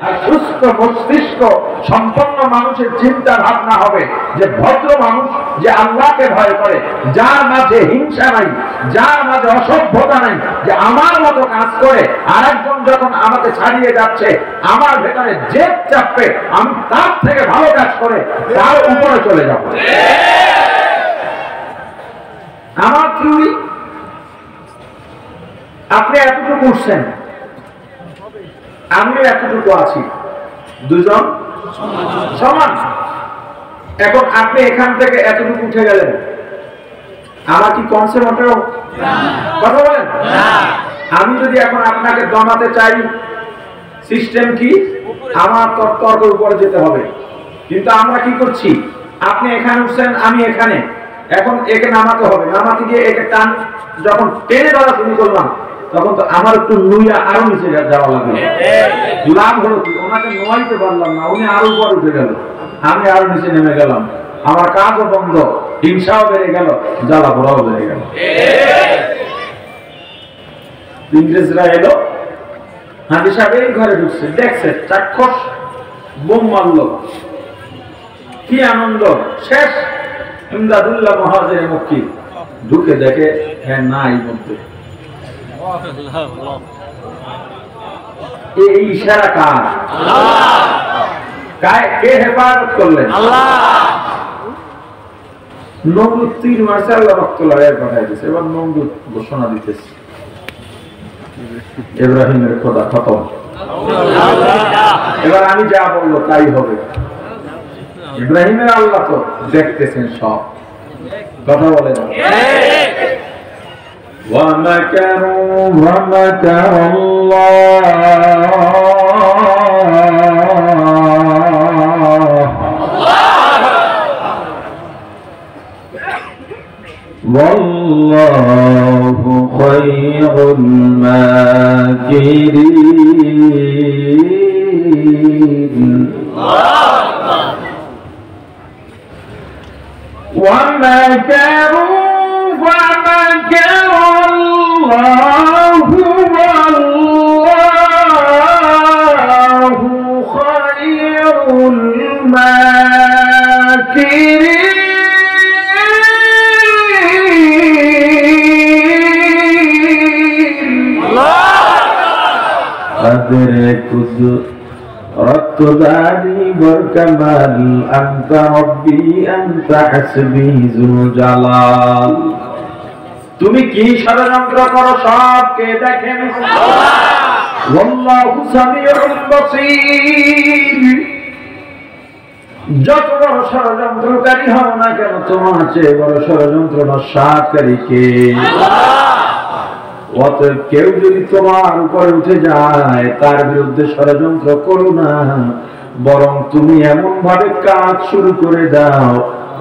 আর সুস্থ মস্তিষ্ক সম্পন্ন মানুষের চিন্তা ভাবনা হবে যে ভদ্র মানুষ যে আল্লাহকে ভয় করে, যার মাঝে হিংসা নাই, যার মাঝে অসভ্যতা নাই, যে আমার মতো কাজ করে আরেকজন যখন আমাকে ছাড়িয়ে যাচ্ছে আমার ভেতরে জেদ চাপবে, আমি তার থেকে ভালো কাজ করে তার উপরে চলে যাব। আমার থিওরি আপনি এতটুকু উঠছেন, আমিও এতটুকু আছি, দুজন সমান। এখন আপনি এখান থেকে এতটুকু উঠে গেলেন, আমার কি কমছে মোটেও? কথা বলেন। আমি যদি এখন আপনাকে দমাতে চাই, সিস্টেম কি? আমার তর্কের উপরে যেতে হবে। কিন্তু আমরা কি করছি, আপনি এখানে উঠছেন, আমি এখানে, এখন একে নামাতে হবে, নামাতে গিয়ে একে টান যখন টেনে ধরা শুরু করলাম তখন তো আমার একটু নুইয়া আরো নিচে যাওয়া লাগলো। লাভ হলো কি, ওনাকে নোয়াইতে পারলাম না, উনি আরো উপর উঠে গেল, আমি আরো নিচে নেমে গেলাম, আমার কাজও বন্ধ, হিংসাও বেড়ে গেল, জ্বালা পোড়াও বেড়ে গেল। ইংরেজরা এলো, হাজি সাহেব এই ঘরে ঢুকছে, দেখছে চাক্ষুষ বোম মারলো, কি আনন্দ, শেষ। ইমদাদুল্লাহ মহাজের মুক্তি ঢুকে দেখে হ্যাঁ নাই বলতে, এই ইশারা কার? কে হেফাজত করলেন? নমরুদ 3 মাসে আল্লাহ রক্ত লড়াই পাঠাই দিয়েছে। এবার নমরুদ ঘোষণা দিতেছে ইব্রাহিমের খোদা খতম, এবার আমি যা বলবো তাই হবে। ইব্রাহিমের আল্লাহ তো দেখতেছেন সব, কথা বলেন। وَمَكَرُوا وَمَكَرَ اللَّهُ وَاللَّهُ خَيْرُ الْمَاكِرِينَ وَمَكَرُوا وَمَكَرَ اللَّهُ وَاللَّهُ خَيْرُ الْمَاكِرِينَ أَدْرِكُ رَتُّدَانِي وَالْكَمَالِ أَنْتَ رَبِّي أَنْتَ حَسْبِي ذُو الْجَلَالِ। তুমি কি ষড়যন্ত্র করো সব কে দেখেন, আল্লাহু সামিউল বাসীর। যত বড় ষড়যন্ত্রকারী হও না কেন, তোমার চেয়ে বড় ষড়যন্ত্র নস্যাৎকারী কে? অতএব কেউ যদি তোমার উপরে উঠে যায় তার বিরুদ্ধে ষড়যন্ত্র করো না, বরং তুমি এমন ভাবে কাজ শুরু করে দাও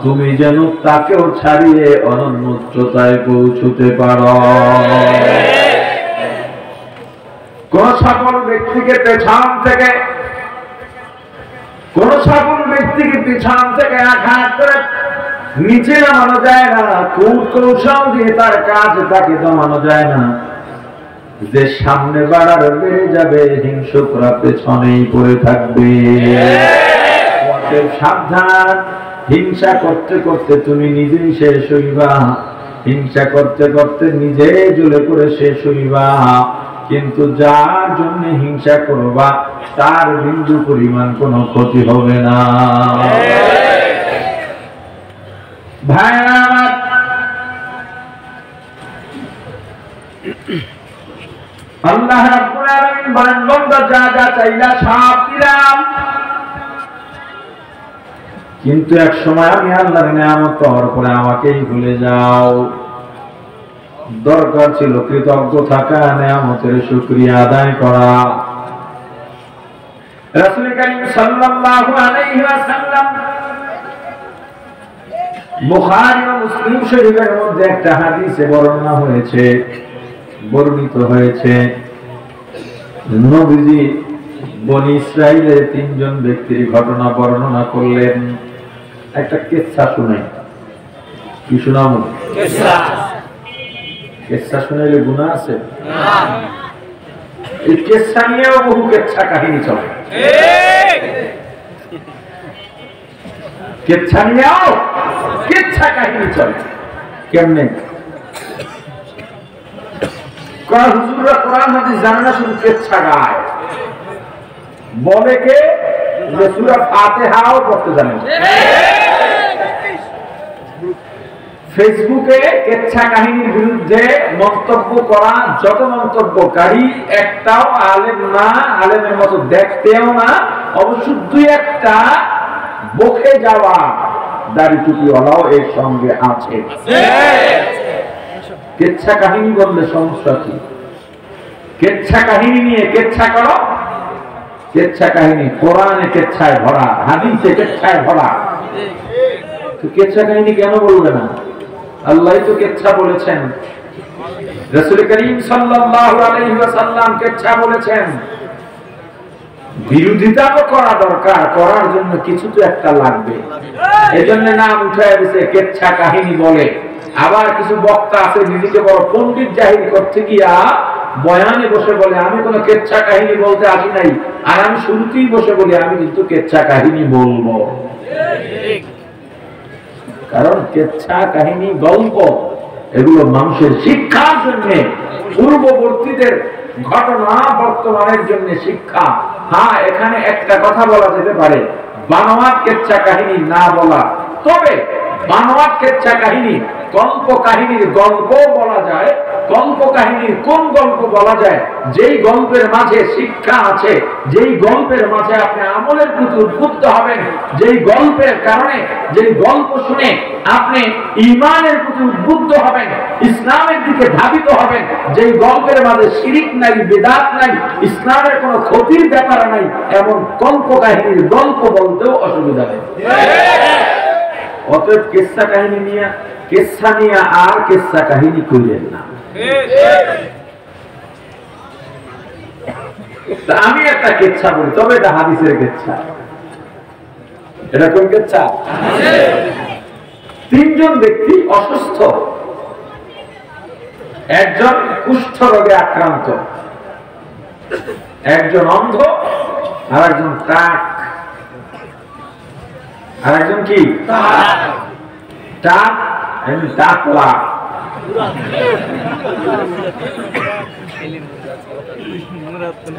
তুমি যেন তাকেও ছাড়িয়ে অনন্য উচ্চতায় পৌঁছতে পারো। কোন সফল ব্যক্তিকে পেছন থেকে আঘাত করে নিচে নামানো যায় না, কৌশল দিয়ে তার কাজ তাকে দমানো যায় না। যে সামনে বাড়ার বেড়ে যাবে, হিংস্ররা পেছনেই পড়ে থাকবে। সাবধান, হিংসা করতে করতে তুমি নিজেই শেষ হইবা, হিংসা করতে করতে নিজে জ্বলে করে শেষ হইবা। কিন্তু যার জন্য হিংসা করবা তার বিন্দু পরিমাণ কোনো ক্ষতি হবে না। ভাইরা আমার, আল্লাহ রাব্বুল আলামিন বলেন, বান্দা যা যা চাইলা সব দিলাম, কিন্তু এক সময় আমি আল্লাহর নিয়ামত পাওয়ার পরে আমাকেই ভুলে যাও। দরকার ছিল কৃতজ্ঞ থাকা, নিয়ামতের শুকরিয়া আদায় করা। রাসূল কারীম সাল্লাল্লাহু আলাইহি ওয়াসাল্লাম বুখারী ও মুসলিম শরীফের মধ্যে একটা হাদিসে বর্ণিত হয়েছে নবীজি বনি ইসরাইলের 3 জন ব্যক্তির ঘটনা বর্ণনা করলেন। একটা কিসসা শুনাই। কি শোনাবো? কিসসা শুনাইলে গুনাহ আছে? এই কিসসা নিয়েও বহু কিসসা কাহিনী চলে। কেচ্ছা নিয়েও কেচ্ছা কাহিনী চলে। কেমনে? হুজুররা কোরআন হাদিস জানে না, শুধু কেচ্ছা গায়। বলে কে? যে সূরা ফাতিহাও পড়তে জানে। ফেসবুকে কেচ্ছা কাহিনীর বিরুদ্ধে মন্তব্য করা যত মন্তব্যকারী একটাও আলেম না, আলেমের মতো দেখতেও না, অবশ্য দুই একটা বকে যাওয়া দাড়ি টুপিওয়ালাও এর সঙ্গে আছে। কেচ্ছা কাহিনী বললে সমস্যা কি? কেচ্ছা কাহিনী নিয়ে কেচ্ছা করো। কেচ্ছা কাহিনী কোরআনে কেচ্ছায় ভরা, হাদিসে কেচ্ছায় ভরা। তো কেচ্ছা কাহিনী কেন বলবে না? আল্লাহ তো কেচ্ছা বলেছেন, রাসূল করিম সাল্লাল্লাহু আলাইহি ওয়াসাল্লাম কেচ্ছা বলেছেন। বিরোধিতা তো করা দরকার, করার জন্য কিছু তো একটা লাগবে। এজন্য নাম উঠায় দিয়েছে কেচ্ছা কাহিনী বলে। আবার কিছু বক্তা আছে নিজেকে বড় পণ্ডিত জাহির করতে গিয়া বয়ানে বসে বলে আমি কোনো কেচ্ছা কাহিনী বলতে আসি নাই, আর আমি শুরুতেই বসে বলি আমি কিন্তু কেচ্ছা কাহিনী বলবো। কারণ কেচ্ছা কাহিনী, গল্প, এগুলো মানুষের শিক্ষার জন্য, পূর্ববর্তীদের ঘটনা বর্তমানের জন্য শিক্ষা। হ্যাঁ, এখানে একটা কথা বলা যেতে পারে, বানোয়াট কেচ্ছা কাহিনী না বলা। তবে বানোয়াট কেচ্ছা কাহিনী, গল্প কাহিনীর গল্প বলা যায়। গল্প কাহিনীর কোন গল্প বলা যায়? যেই গল্পের মাঝে শিক্ষা আছে, যেই গল্পের মাঝে আপনি আমলের প্রতি উদ্বুদ্ধ হবেন, যেই গল্পের কারণে, যেই গল্প শুনে আপনি ঈমানের প্রতি উদ্বুদ্ধ হবেন, ইসলামের দিকে ধাবিত হবেন, যেই গল্পের মাঝে শিরিক নাই, বিদআত নাই, ইসলামের কোনো ক্ষতির ব্যাপার নাই, এমন গল্প কাহিনীর গল্প বলতেও অসুবিধা নেই। অতএব কেচ্ছা কাহিনী নিয়ে, কেচ্ছা নিয়ে আর কেচ্ছা কাহিনী কইলেন না। আমি একটা কেচ্ছা বলি, তবে এটা হাদিসের কেচ্ছা। এটা কোন কেচ্ছা? তিনজন ব্যক্তি অসুস্থ, একজন কুষ্ঠ রোগে আক্রান্ত, একজন অন্ধ, আর একজন টাক। আর একজন কি? টাক, টাকলা।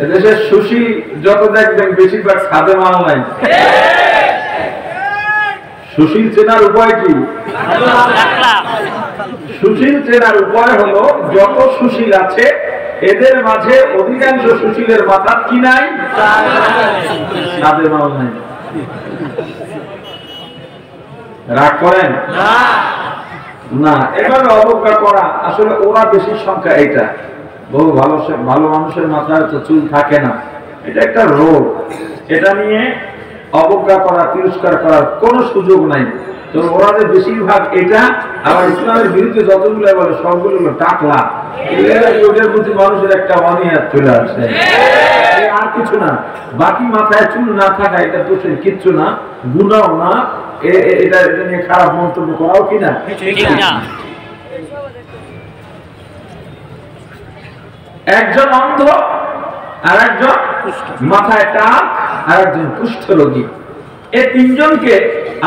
এদেশের সুশীল যত দেখবেন বেশিরভাগ ছাদে মাল নাই। সুশীল চেনার উপায় কি? সুশীল চেনার উপায় হলো, যত সুশীল আছে এদের মাঝে অধিকাংশ সুশীলের মাথা কি নাই? ছাদে মাল নাই। রাগ করেন না, এভাবে অবজ্ঞা করা, আসলে ওরা বেশি সংখ্যা। এটা বহু ভালো মানুষের মাথায় তো চুল থাকে না, এটা একটা রোগ। এটা নিয়ে অবজ্ঞা করা, তিরস্কার করার কোন সুযোগ নাই। তো ওরা যে বেশিরভাগ এটা, আবার ইসলামের বিরুদ্ধে যতগুলো বলে সবগুলো টাকলা। ওদের প্রতি মানুষের একটা অনীহা চলে আসছে, আর কিছু না। বাকি মাথায় চুল না থাকা এটা দোষের কিচ্ছু না, গুনাহ না। এটা নিয়ে খারাপ মন্তব্য করাও কিনা। একজন অন্ধ, আর একজন মাথায় টাক, আর একজন কুষ্ঠ রোগী। এই তিনজনকে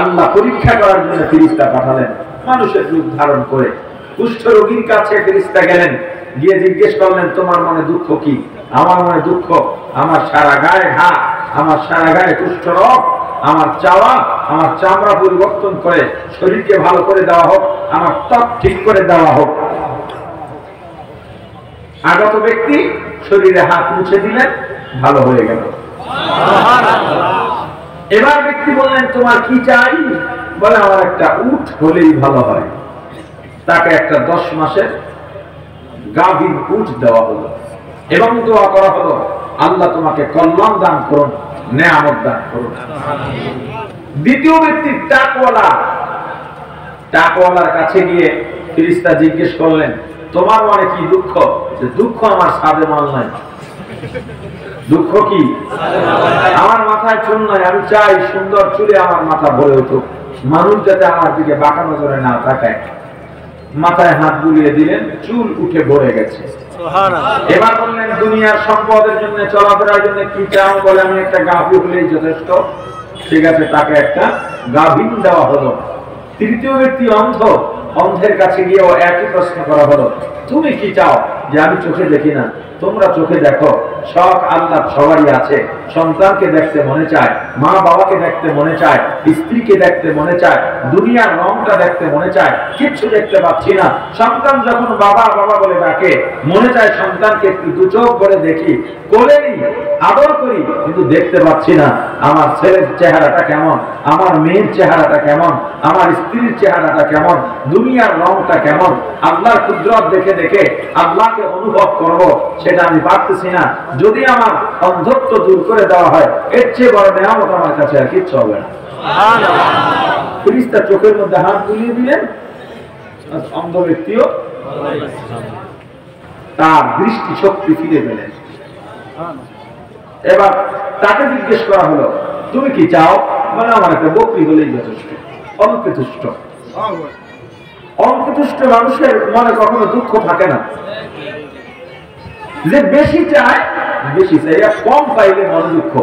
আল্লাহ পরীক্ষা করার জন্য ফেরেশতা পাঠালেন, মানুষের রূপ ধারণ করে। কুষ্ঠ রোগীর কাছে ফেরেশতা গেলেন, গিয়ে জিজ্ঞেস করলেন তোমার মনে দুঃখ কি? আমার মনে দুঃখ, আমার সারা গায়ে ঘা, আমার সারা গায়ে কুষ্ঠ রোগ। আমার চাওয়া আমার চামড়া পরিবর্তন করে শরীরকে ভালো করে দেওয়া হোক, আমার ত্বক ঠিক করে দেওয়া হোক। আগত ব্যক্তি শরীরে হাত মুছে দিলেন, ভালো হয়ে গেল। এবার ব্যক্তি বললেন তোমার কি চাই? বলে আমার একটা উট হলেই ভালো হয়। তাকে একটা 10 মাসের গাভীর উট দেওয়া হলো এবং দোয়া করা হলো আল্লাহ তোমাকে কল্যাণ দান করুন, নেয়ামত দান করুন। দ্বিতীয় ব্যক্তি টাকওয়ালার কাছে গিয়ে ফেরেশতা জিজ্ঞেস করলেন তোমার মনে কি দুঃখ? দুঃখ আমার সাদে মাল নাই। দুঃখ কি? আমার মাথায় চুল নাই, আমি চাই সুন্দর চুলে আমার মাথা ভরে উঠুক, মানুষ যাতে আমার দিকে বাঁকা নজরে না তাকায়। মাথায় হাত বুলিয়ে দিলেন, চুল উঠে ভরে গেছে। এবার বললেন দুনিয়ার সম্পদের জন্য চলাফেরার জন্য কি চাও? বলে আমি একটা গাভী হলেই যথেষ্ট। ঠিক আছে, তাকে একটা গাভী দেওয়া হলো। তৃতীয় ব্যক্তি অন্ধ, অন্ধের কাছে গিয়েও একই প্রশ্ন করা হলো, তুমি কি চাও? যে আমি চোখে দেখি না, তোমরা চোখে দেখো। শখ আল্লাহ সবারই আছে। সন্তানকে দেখতে মনে চায়, মা বাবাকে দেখতে মনে চায়, স্ত্রীকে দেখতে মনে চায়, দুনিয়ার রংটা দেখতে মনে চায়, কিচ্ছু দেখতে পাচ্ছি না। সন্তান যখন বাবা বাবা বলে ডাকে, মনে চায় সন্তানকে একটু দু চোখ করে দেখি, কোলে নিই, আদর করি, কিন্তু দেখতে পাচ্ছি না আমার ছেলের চেহারাটা কেমন, আমার মেয়ের চেহারাটা কেমন, আমার স্ত্রীর চেহারাটা কেমন, দুনিয়ার রংটা কেমন। আল্লাহর কুদরত দেখে দেখে আল্লাহকে অনুভব করব, সেটা আমি পারতেছি না। যদি আমার অন্ধত্ব দূর করে দেওয়া হয়, এর চেয়ে বড় নেয়ামত আমার কাছে আর কিচ্ছু হবে না। ফেরেশতা চোখের মধ্যে হাত বুলিয়ে দিলেন, অন্ধ ব্যক্তিও তার দৃষ্টি শক্তি ফিরে পেলেন। এবার তাকে জিজ্ঞেস করা হলো, তুমি কি চাও? মানে আমার একটা বকরি হলেই যথেষ্ট। অল্পতুষ্ট, অল্পতুষ্ট মানুষের মনে কখনো দুঃখ থাকে না। যে বেশি চায়, বেশি চাই, কম পাইলে মনে দুঃখ।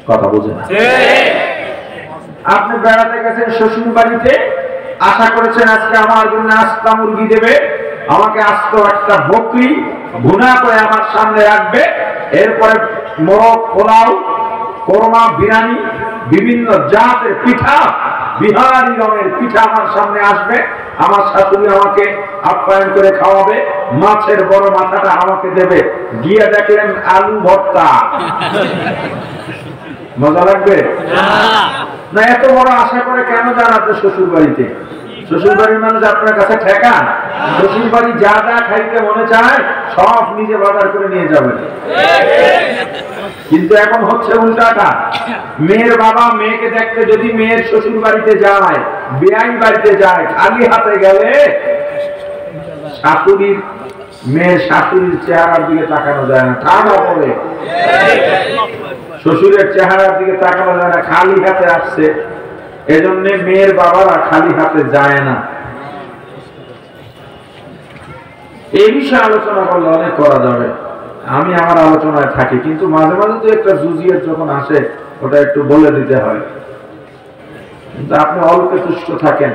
কথা বোঝেন? আপনি বেড়াতে গেছেন শ্বশুর বাড়িতে, আশা করেছেন আজকে আমার জন্য আস্তা মুরগি দেবে, আমাকে আস্ত একটা বকরি ভুনা করে আমার সামনে রাখবে, এরপরে মোরগ, পোলাও, কোরমা, বিরিয়ানি, বিভিন্ন জাতের পিঠা, বিহারি রঙের পিঠা আমার সামনে আসবে, আমার শাশুড়ি আমাকে আপ্যায়ন করে খাওয়াবে, মাছের বড় মাথাটা আমাকে দেবে। গিয়ে দেখলেন আলু ভর্তা। মজা লাগবে না? এত বড় আশা করে কেন যান আপনার শ্বশুর বাড়িতে? শ্বশুর বাড়ির মানুষ আপনার কাছে ঠেকান? শ্বশুর বাড়ি যা যা খাইতে মনে চায় সব নিজে বাজার করে নিয়ে যাবেন। কিন্তু এখন হচ্ছে উল্টাটা। মেয়ের বাবা মেয়েকে দেখতে যদি মেয়ের শ্বশুর বাড়িতে যায়, বেআইন বাড়িতে যায়, খালি হাতে গেলে শাশুড়ির, মেয়ের শাশুড়ির চেহারার দিকে তাকানো যায় না, ঠান্ডা পড়ে। শ্বশুরের চেহারার দিকে তাকানো যায় না, খালি হাতে আসছে। এজন্য মেয়ের বাবারা খালি হাতে যায় না। এই বিষয়ে আলোচনা করলে অনেক করা যাবে, আমি আমার আলোচনায় থাকি, কিন্তু মাঝে মাঝে তো একটা জুজিয়ের যখন আসে ওটা একটু বলে দিতে হয়। কিন্তু আপনি অল্প তুষ্ট থাকেন,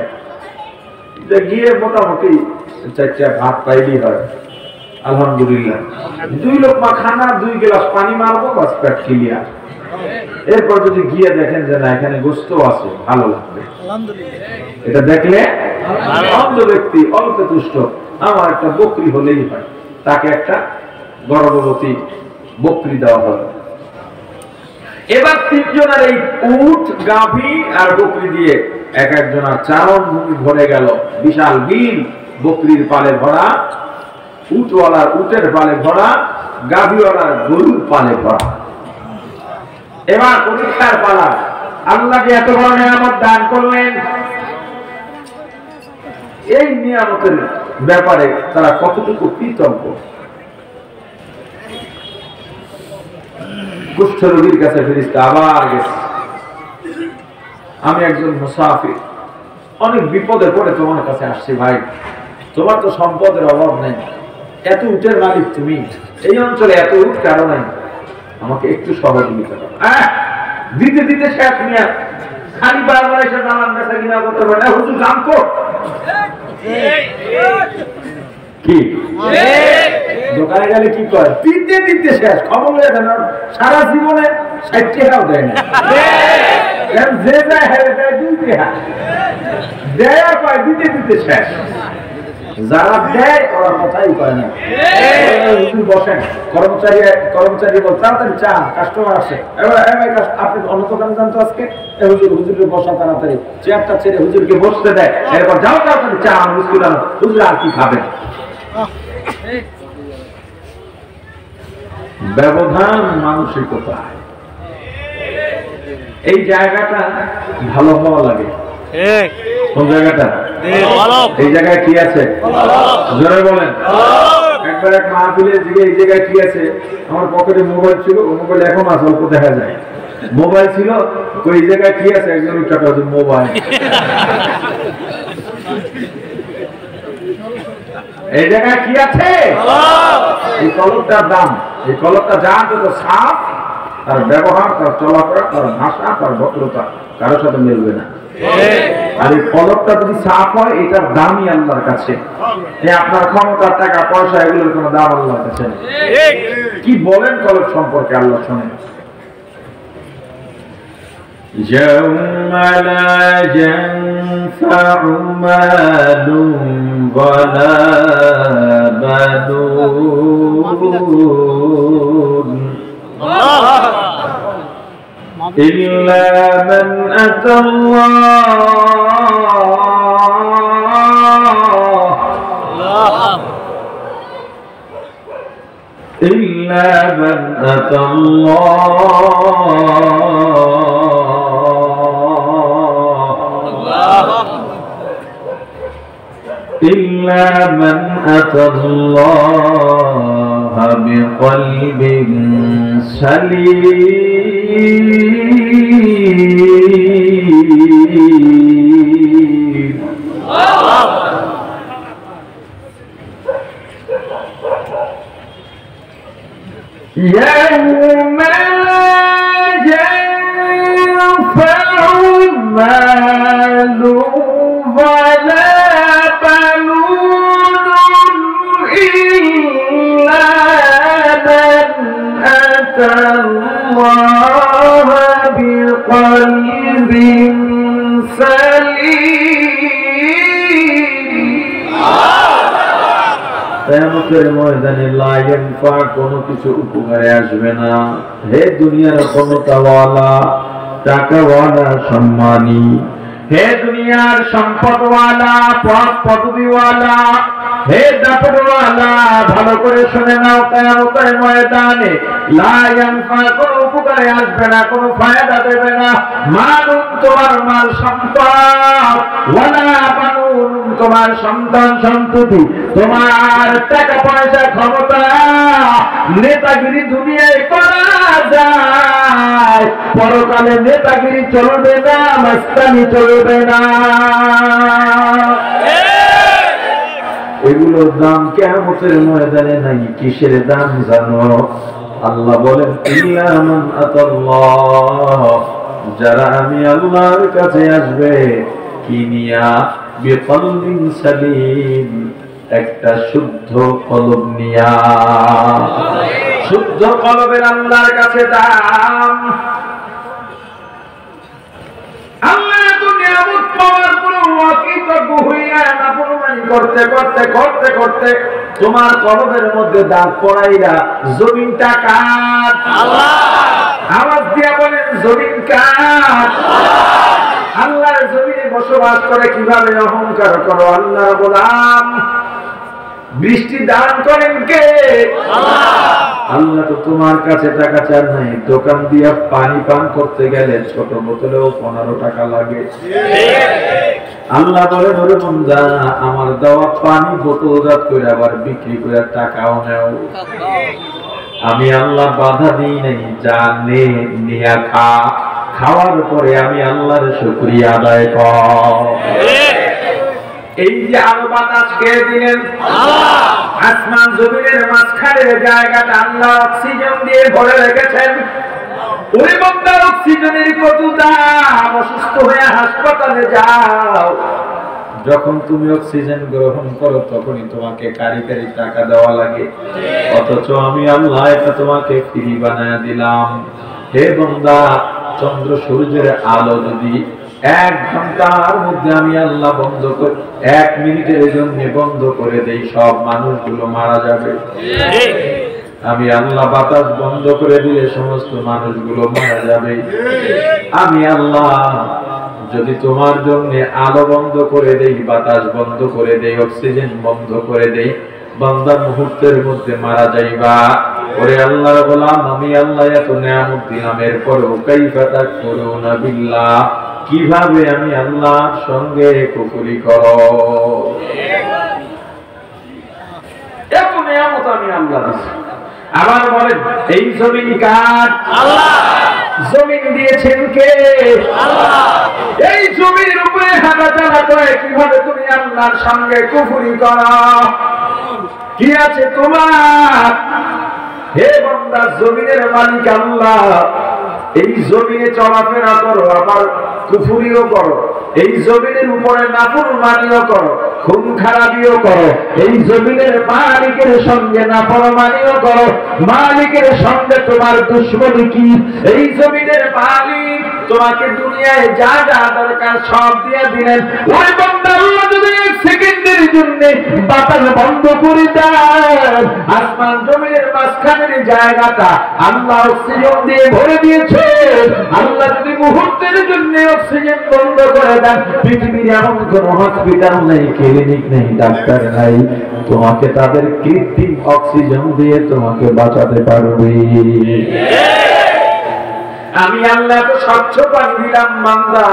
যে গিয়ে মোটামুটি 4টা ভাত পাইলেই হয়, আলহামদুলিল্লাহ। 2 লোকমা খানা, 2 গ্লাস পানি মারবো, বাস পেট ক্লিয়ার। এরপর যদি গিয়ে দেখেন যে না এখানে গোস্ত আছে, ভালো লাগবে, এটা দেখলে অন্ধ ব্যক্তি অল্প তুষ্ট, আমার একটা বকরি হলেই হয়। তাকে একটা গর্ভবতী বকরি দেওয়া হলো। এবার 3 জনের এই উট, গাভী আর বকরি দিয়ে এক একজনের চারণ ভূমি ভরে গেল। বিশাল বিল বকরির পালে ভরা, উটওয়ালার উটের পালে ভরা, গাভীওয়ালার গরুর পালে ভরা। এবার পরীক্ষার পালা। আল্লাহকে এত বড় নিয়ামত দান করলেন, এই নিয়ামতের ব্যাপারে তারা কতটুকু কৃতজ্ঞ। কুষ্ঠ রোগীর কাছে ফেরেশতা আবার গেছে, আমি একজন মুসাফির, অনেক বিপদে পড়ে তোমার কাছে আসছি ভাই, তোমার তো সম্পদের অভাব নেই, এত উটের মালিক তুমি, এই অঞ্চলে এত উট কারো নাই, আমাকে একটু সহযোগিতা করো। দিতে দিতে শেষ মিয়া, খালি বারবার এসে জানান বেচা কিনা করতে পারে না। হুজুর জানতো কি দোকানে গেলে কি কয়, দিতে দিতে শেষ, খবর হয়ে গেল সারা জীবনে 60 টাকাও দেয় না। যে যায় হেরে দেয় 2 টাকা, দেয় আর কয় দিতে দিতে শেষ। যারা দেয় ওরা কথাই কয় না। হুজুর বসেন, কর্মচারী বল তাড়াতাড়ি চা, কাস্টমার আসে। এবার আপনি অন্য দোকানে যান তো আজকে, হুজুরকে বসা তাড়াতাড়ি, চেয়ারটা ছেড়ে হুজুরকে বসতে দেয়। এরপর যাও তাড়াতাড়ি চা বিস্কুট আনো, হুজুর আর কি খাবেন। ব্যবধান মানসিকতা, এই জায়গাটা ভালো হওয়া লাগে। কোন জায়গাটা? এই জায়গায় কি আছে জোরে বলেন। একবার এক মাহফিলে জিজ্ঞেস এই জায়গায় কি আছে, আমার পকেটে মোবাইল ছিল, ও মোবাইল এখন আছে, অল্প দেখা যায়। মোবাইল ছিল, ওই জায়গায় কি আছে, একজন টাকা মোবাইল। এই জায়গায় কি আছে? এই কলবটার দাম, এই কলবটা যার যত সাফ, তার ব্যবহার, তার চলাফেরা, তার ভাষা, তার ভদ্রতা কারোর সাথে মিলবে না। আর এই কলবটা যদি সাফ হয়, এটার দামই আল্লাহর কাছে। আপনার ক্ষমতা, টাকা পয়সা, এগুলোর কোনো দাম আল্লাহর কাছে নেই। কি বলেন কলব সম্পর্কে আল্লাহ শোনেন। يوم لا ينفع مال ولا بنون إلا من أتى إلا من أتى الله بقلب سليم. يوم لا ينفع مال ولا بنون إلا من أتى الله بقلب سليم. কিয়ামতের ময়দানে লা ইয়ানফা, কোনো কিছু উপকারে আসবে না। হে দুনিয়ার ক্ষমতাওয়ালা, টাকাওয়ালা, সম্মানী, হে দুনিয়ার সম্পদওয়ালা, পদ পদবিওয়ালা, হে দাপটওয়ালা, ভালো করে শুনে নাও, কিয়ামতের ময়দানে লা ইয়ানফা, কোনো উপকারে আসবে না, কোনো ফায়দা দেবে না। মালুন, তোমার মাল সম্পদ, ওয়ালা বানুন, তোমার সন্তান সন্ততি, তোমার টাকা পয়সা, ক্ষমতা, নেতাগিরি দুনিয়ায় করা যায়, পরকালে নেতাগিরি চলবে না, মাস্তানি চলবে না। এগুলোর দাম কিয়ামতের ময়দানে নাই। কিসের দাম জানো? আল্লাহ বলেন, ইল্লা মান আতাল্লাহ, যারা আমি আল্লাহর কাছে আসবে, কি নিয়া? বিকলবিন সালিম, একটা শুদ্ধ কলব নিয়া। শুদ্ধ কলবের আল্লাহর কাছে দাম। আল্লাহ তো নিয়ামত পাওয়ার পরে অকৃতজ্ঞ হইয়া নাফরমানি করতে করতে করতে করতে তোমার কলবের মধ্যে দাগ পড়াইরা জমিনটা কার? আল্লাহ। আওয়াজ দিয়া বলেন, জমিন কার? আল্লাহর জমিনে বসবাস করে কিভাবে অহংকার করো? আল্লাহ গোলাম। বৃষ্টি দান করেন কে? আল্লাহ তো তোমার কাছে টাকা চান নাই। দোকান দিয়া পানি পান করতে গেলে ছোট বোতলেও 15 টাকা লাগে। আল্লাহ বলেন, ওরে বান্দা, আমার দেওয়া পানি বোতলজাত করে আবার বিক্রি করে টাকাও নেও। আমি আল্লাহ বাধা দিই নাই, যা নে নিয়া খা, খাওয়ার পরে আমি আল্লাহর শুকরিয়া আদায় কর। এই যে আলো বাতাস খেয়ে দিলেন, আসমান জমিনের মাঝখানের জায়গাটা আল্লাহ অক্সিজেন দিয়ে ভরে রেখেছেন। ওই বান্দার অক্সিজেনের কত দাম! অসুস্থ হয়ে হাসপাতালে যাও, যখন তুমি অক্সিজেন গ্রহণ করো তখনই তোমাকে কারি কারি টাকা দেওয়া লাগে, অথচ আমি আল্লাহ এটা তোমাকে ফ্রি বানায় দিলাম। হে বান্দা, চন্দ্র সূর্যের আলো যদি 1 ঘন্টার মধ্যে আমি আল্লাহ বন্ধ করে 1 মিনিটের জন্য বন্ধ করে দেই, সব মানুষগুলো মারা যাবে। আমি আল্লাহ বাতাস বন্ধ করে দিলে সমস্ত মানুষগুলো মারা যাবে। আমি আল্লাহ যদি তোমার জন্য আলো বন্ধ করে দেই, বাতাস বন্ধ করে দেই, অক্সিজেন বন্ধ করে দেই, বান্দা মুহূর্তের মধ্যে মারা যাইবা। ওরে আল্লাহর গোলাম, আমি আল্লাহ এত নিয়ামত দিলাম, এরপরেও কাইফা তাকফুরুনা বিল্লাহ, কিভাবে আমি আল্লাহর সঙ্গে কুফরি করো? এত নিয়ামত আমি আল্লাহ দিছি। আবার বলেন, এই জমিন কার? আল্লাহ। জমিন দিয়েছেন কে? আল্লাহ। এই জমির উপরে হাঁটাচলা করে কিভাবে তুমি আল্লাহর সঙ্গে কুফরি করো? কি আছে তোমার? হে বান্দা, জমিনের মালিক আল্লাহ। এই জমিনে চলাফেরা করো, আবার কুফরিও করো, এই জমিনের উপরে নাফরমানিও করো, খুন খারাপিও করো, এই জমিনের মালিকের সঙ্গে নাফরমানিও করো, মালিকের সঙ্গে তোমার দুশ্মনী কি? এই জমিনের মালিক তোমাকে দুনিয়ায় যা যা দরকার সব দিয়ে দিলেন। ওই বান্দা, আল্লাহ যদি এক সেকেন্ডের জন্য বাতাস বন্ধ করে দেন, আসমান জমিনের মাঝখানের জায়গাটা আল্লাহ অক্সিজেন দিয়ে ভরে দিয়েছে। আল্লাহ যদি মুহূর্তের জন্য অক্সিজেন বন্ধ করে দেন, পৃথিবীর এমন কোন হসপিটাল নেই, ক্লিনিক নেই, ডাক্তার নাই, তোমাকে তাদের কৃত্রিম অক্সিজেন দিয়ে তোমাকে বাঁচাতে পারবে। আমি আল্লাহ তো স্বচ্ছ পানি দিলাম বান্দা,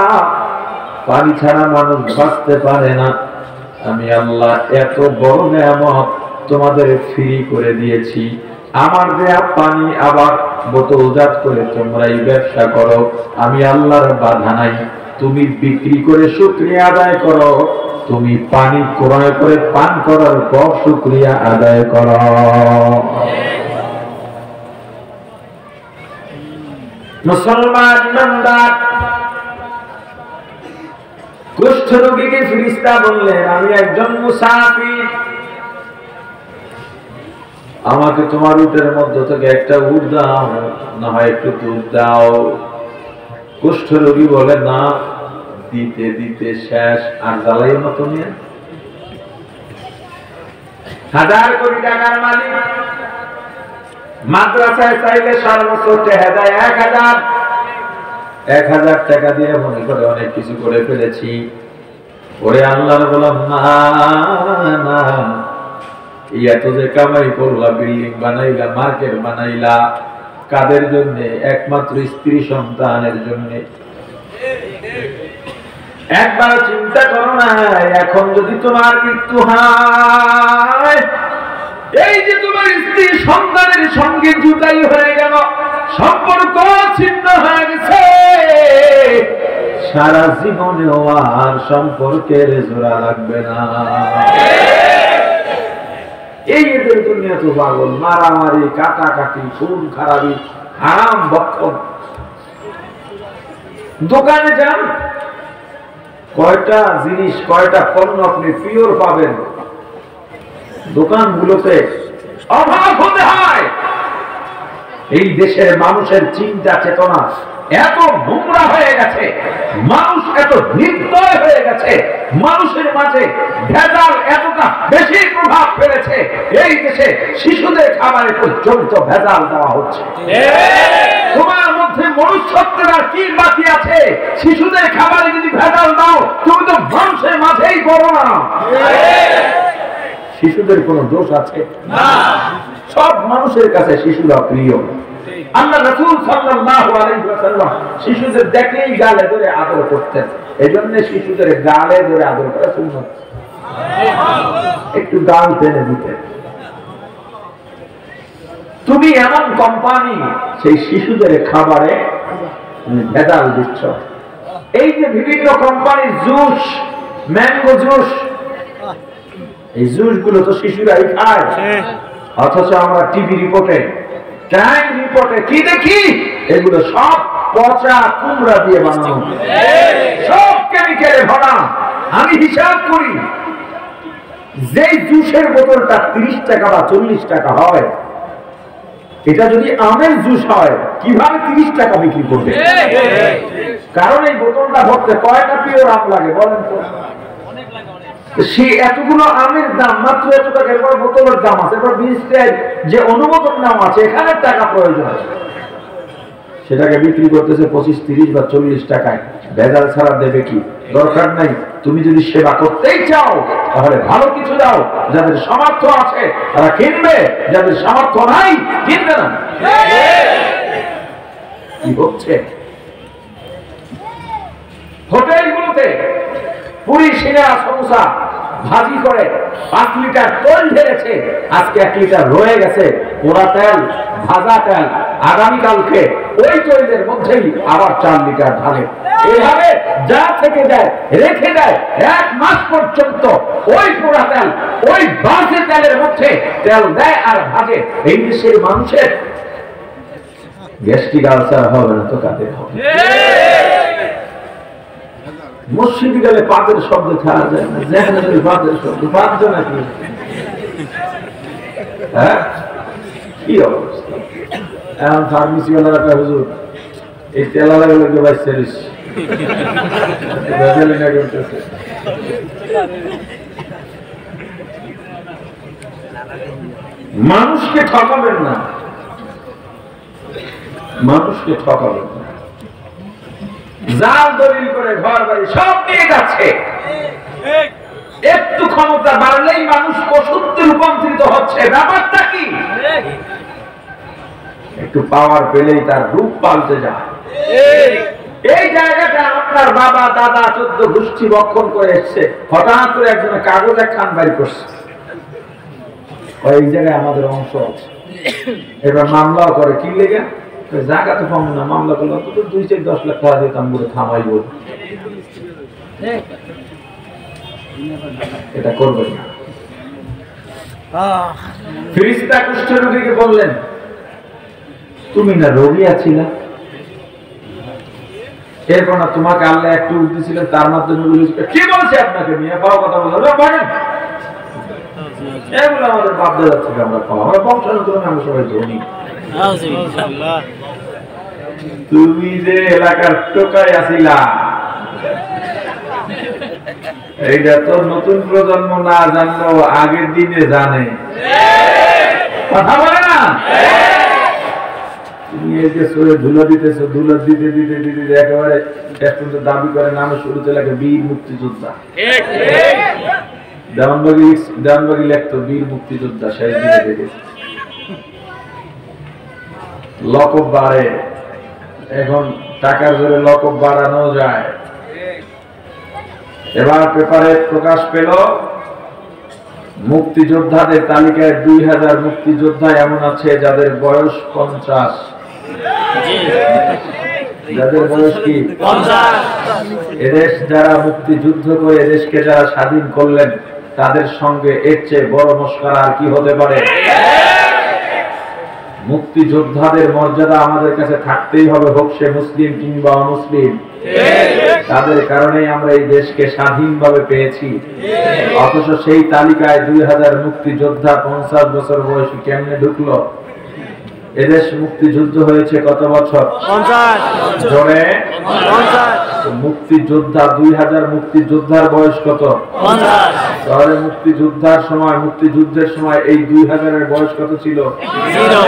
পানি ছাড়া মানুষ বাঁচতে পারে না। আমি আল্লাহ এত বড় নেয়ামত তোমাদের ফ্রি করে দিয়েছি। আমার দেয়া পানি আবার বোতলজাত করে তোমরাই ব্যবসা করো, আমি আল্লাহর বাধা নাই। তুমি বিক্রি করে শুকরিয়া আদায় করো, তুমি পানি ক্রয় করে পান করার পর শুকরিয়া আদায় করো। মুসলমান ইমানদার, কুষ্ঠ রোগীকে ফেরেশতা বললেন, আমি একজন মুসাফির, আমাকে তোমার উটের মধ্য থেকে একটা উট দাও, না হয় একটু দুধ দাও। কুষ্ঠ রোগী বলে, না, দিতে দিতে শেষ, আর জ্বালাইও না তুমি। 1000 কোটি টাকার মালিক, মাদ্রাসায় চাইলে সর্বোচ্চ টাকা দেয় 1000 টাকা দিয়ে মনে করে অনেক কিছু করে ফেলেছি। ওরে আল্লাহর গোলাম, না না, এত যে কামাই করলা, বিল্ডিং বানাইলা, মার্কেট বানাইলা, কাদের জন্য? একমাত্র স্ত্রী সন্তানের জন্য। একবার চিন্তা করো না, এখন যদি তোমার মৃত্যু হয়, এই যে তোমার স্ত্রী সন্তানের সঙ্গে জুতাই হয়ে গেল, সম্পর্ক ছিন্ন হয়ে গেছে, সারা জীবনেও আর সম্পর্কের জোড়া লাগবে না। এই এদের দুনিয়া তো পাগল, মারামারি, কাটাকাটি, খুন খারাপি, হারাম ভক্ষণ। দোকানে যান, কয়টা জিনিস, কয়টা পণ্য আপনি পিওর পাবেন, দোকানগুলোতে অভাব হতে হয়। এই দেশের মানুষের চিন্তা চেতনা এত নোংরা হয়ে গেছে, মানুষ এত নির্দয় হয়ে গেছে, মানুষের মাঝে ভেজাল এতটা বেশি প্রভাব ফেলেছে, এই দেশে শিশুদের খাবারে পর্যন্ত ভেজাল দেওয়া হচ্ছে। তোমার মধ্যে মনুষ্যত্বের আর কি বাকি আছে? শিশুদের খাবারে যদি ভেজাল দাও, তুমি তো মানুষের মাঝেই করো না। শিশুদের কোনো দোষ আছে না, সব মানুষের কাছে শিশুরা প্রিয়। আল্লাহ রাসূল সাল্লাল্লাহু আলাইহি ওয়াসাল্লাম শিশুদের দেখলেই গালে ধরে আদর করতেন, এজন্য শিশুদের গালে ধরে আদর করা সুন্নাত। একটু গাল টেনে দিতেন। তুমি এমন কোম্পানি সেই শিশুদের খাবারে ভেজাল দিচ্ছ। এই যে বিভিন্ন কোম্পানির জুস, ম্যাঙ্গো জুস, এই জুস গুলো তো শিশুরাই খায়, অথচ আমরা টিভি রিপোর্টে, টাইম রিপোর্টে কি দেখি? এগুলো সব পচা কুমড়া দিয়ে বানানো, সব কেমিক্যালে ভরা। আমি হিসাব করি, যে জুসের বোতলটা 30 টাকা বা 40 টাকা হয়, এটা যদি আমের জুস হয়, কিভাবে 30 টাকা বিক্রি করবে? কারণ এই বোতলটা ভরতে কয়টা পিওর আম লাগে বলেন তো? সে এতগুলো আমের দাম মাত্র এত টাকা, এরপর বোতলের দাম আছে, এরপর বীজের যে অনুমোদন নাম আছে, এখানে টাকা প্রয়োজন আছে, সেটাকে বিক্রি করতেছে 25, 30 বা 40 টাকায়। ভেজাল ছাড়া দেবে কি? দরকার নাই। তুমি যদি সেবা করতেই চাও, তাহলে ভালো কিছু দাও, যাদের সামর্থ্য আছে তারা কিনবে, যাদের সামর্থ্য নাই কিনবে না। কি হচ্ছে হোটেলগুলোতে? পুরি, সিঙ্গারা, সমোসা ভাজি করে 5 লিটার তেল ঢেলেছে, আজকে 1 লিটার রয়ে গেছে। পোড়া তেল, ভাজা তেল, আগামীকালকে ওই তৈলের মধ্যেই আবার 4 লিটার ঢালে। এভাবে যা থেকে দেয় রেখে দেয় 1 মাস পর্যন্ত। ওই পোড়া তেল, ওই বাজে তেলের মধ্যে তেল দেয় আর ভাজে। এই দেশের মানুষের গ্যাস্ট্রিক আলসার হবে না তো কাদের হবে? মসজিদে গেলে পাদের শব্দ খাওয়া যায় না, যেখানে পাদের শব্দ বাধ্য নাকি? হ্যাঁ, কি অবস্থা! এখন ফার্মেসি ওয়ালারা কয় হুজুর এই তেল আলাগুলোকে বাইছে দিস, মানুষকে ঠকাবেন না, মানুষকে ঠকাবেন না। জাল দলিল করে ঘর বাড়ি সব নিয়ে যাচ্ছে। একটু ক্ষমতা বাড়লেই মানুষ পশুতে রূপান্তরিত হচ্ছে। ব্যাপারটা কি? একটু পাওয়ার পেলেই তার রূপ পাল্টে যায়। এই জায়গাটা আপনার বাবা দাদা 14 গোষ্ঠী বক্ষণ করে এসছে, হঠাৎ করে একজনের কাগজ একখান বাড়ি করছে, এই জায়গায় আমাদের অংশ আছে। এবার মামলাও করে, কি লেগে? জায়গা তো পাবো না, মামলা করলো তো 2-10 লাখ টাকা দিতাম বলে থামাইব। এটা করবেন না। ফেরেশতা কুষ্ঠ রোগীকে বললেন, তুমি না রোগী আছিলা? এরপর না তোমাকে আল্লাহ একটু দিয়েছিলেন, তার মাধ্যমে কি বলছে আপনাকে নিয়ে পাওয়া কথা বললেন? এগুলো আমাদের বাপ দাদা থেকে আমরা পাওয়া, আমরা বংশানুক্রমে আমরা সবাই ধনী। তুমি যে এলাকার টোকায় আছিলা, এইটা তো নতুন প্রজন্ম না জানলেও আগের দিনে জানে। কথা বলে না? তুমি এই যে সরে ধুলো দিতেছো, ধুলো দিতে দিতে দিতে একেবারে শেষ পর্যন্ত দাবি করে নামে শুরুতে লাগে বীর মুক্তিযোদ্ধা। দেওয়ানবাগি লেখতো বীর মুক্তিযোদ্ধা, শেষ দিনে দেখেছি। লকব বাড়ে, এখন টাকার জোরে লকব বাড়ানো যায়। এবার পেপারে প্রকাশ পেল মুক্তিযোদ্ধাদের তালিকায় 2000 মুক্তিযোদ্ধা এমন আছে যাদের বয়স 50। যাদের বয়স কি 50। এদেশ যারা মুক্তিযুদ্ধ করে এদেশকে যারা স্বাধীন করলেন, তাদের সঙ্গে এর চেয়ে বড় মস্করা আর কি হতে পারে? মুক্তিযোদ্ধাদের মর্যাদা আমাদের কাছে থাকতেই হবে, হোক সে মুসলিম কিংবা অমুসলিম। তাদের কারণেই আমরা এই দেশকে স্বাধীনভাবে পেয়েছি। অথচ সেই তালিকায় 2000 মুক্তিযোদ্ধা 50 বছর বয়সী কেমনে ঢুকলো? এদেশ মুক্তিযুদ্ধ হয়েছে কত বছর? 50। জোরে 50। মুক্তিযোদ্ধা 2000 মুক্তিযোদ্ধার বয়স কত? 50। তাহলে মুক্তিযুদ্ধের সময় এই 2000 এর বয়স কত ছিল? 0।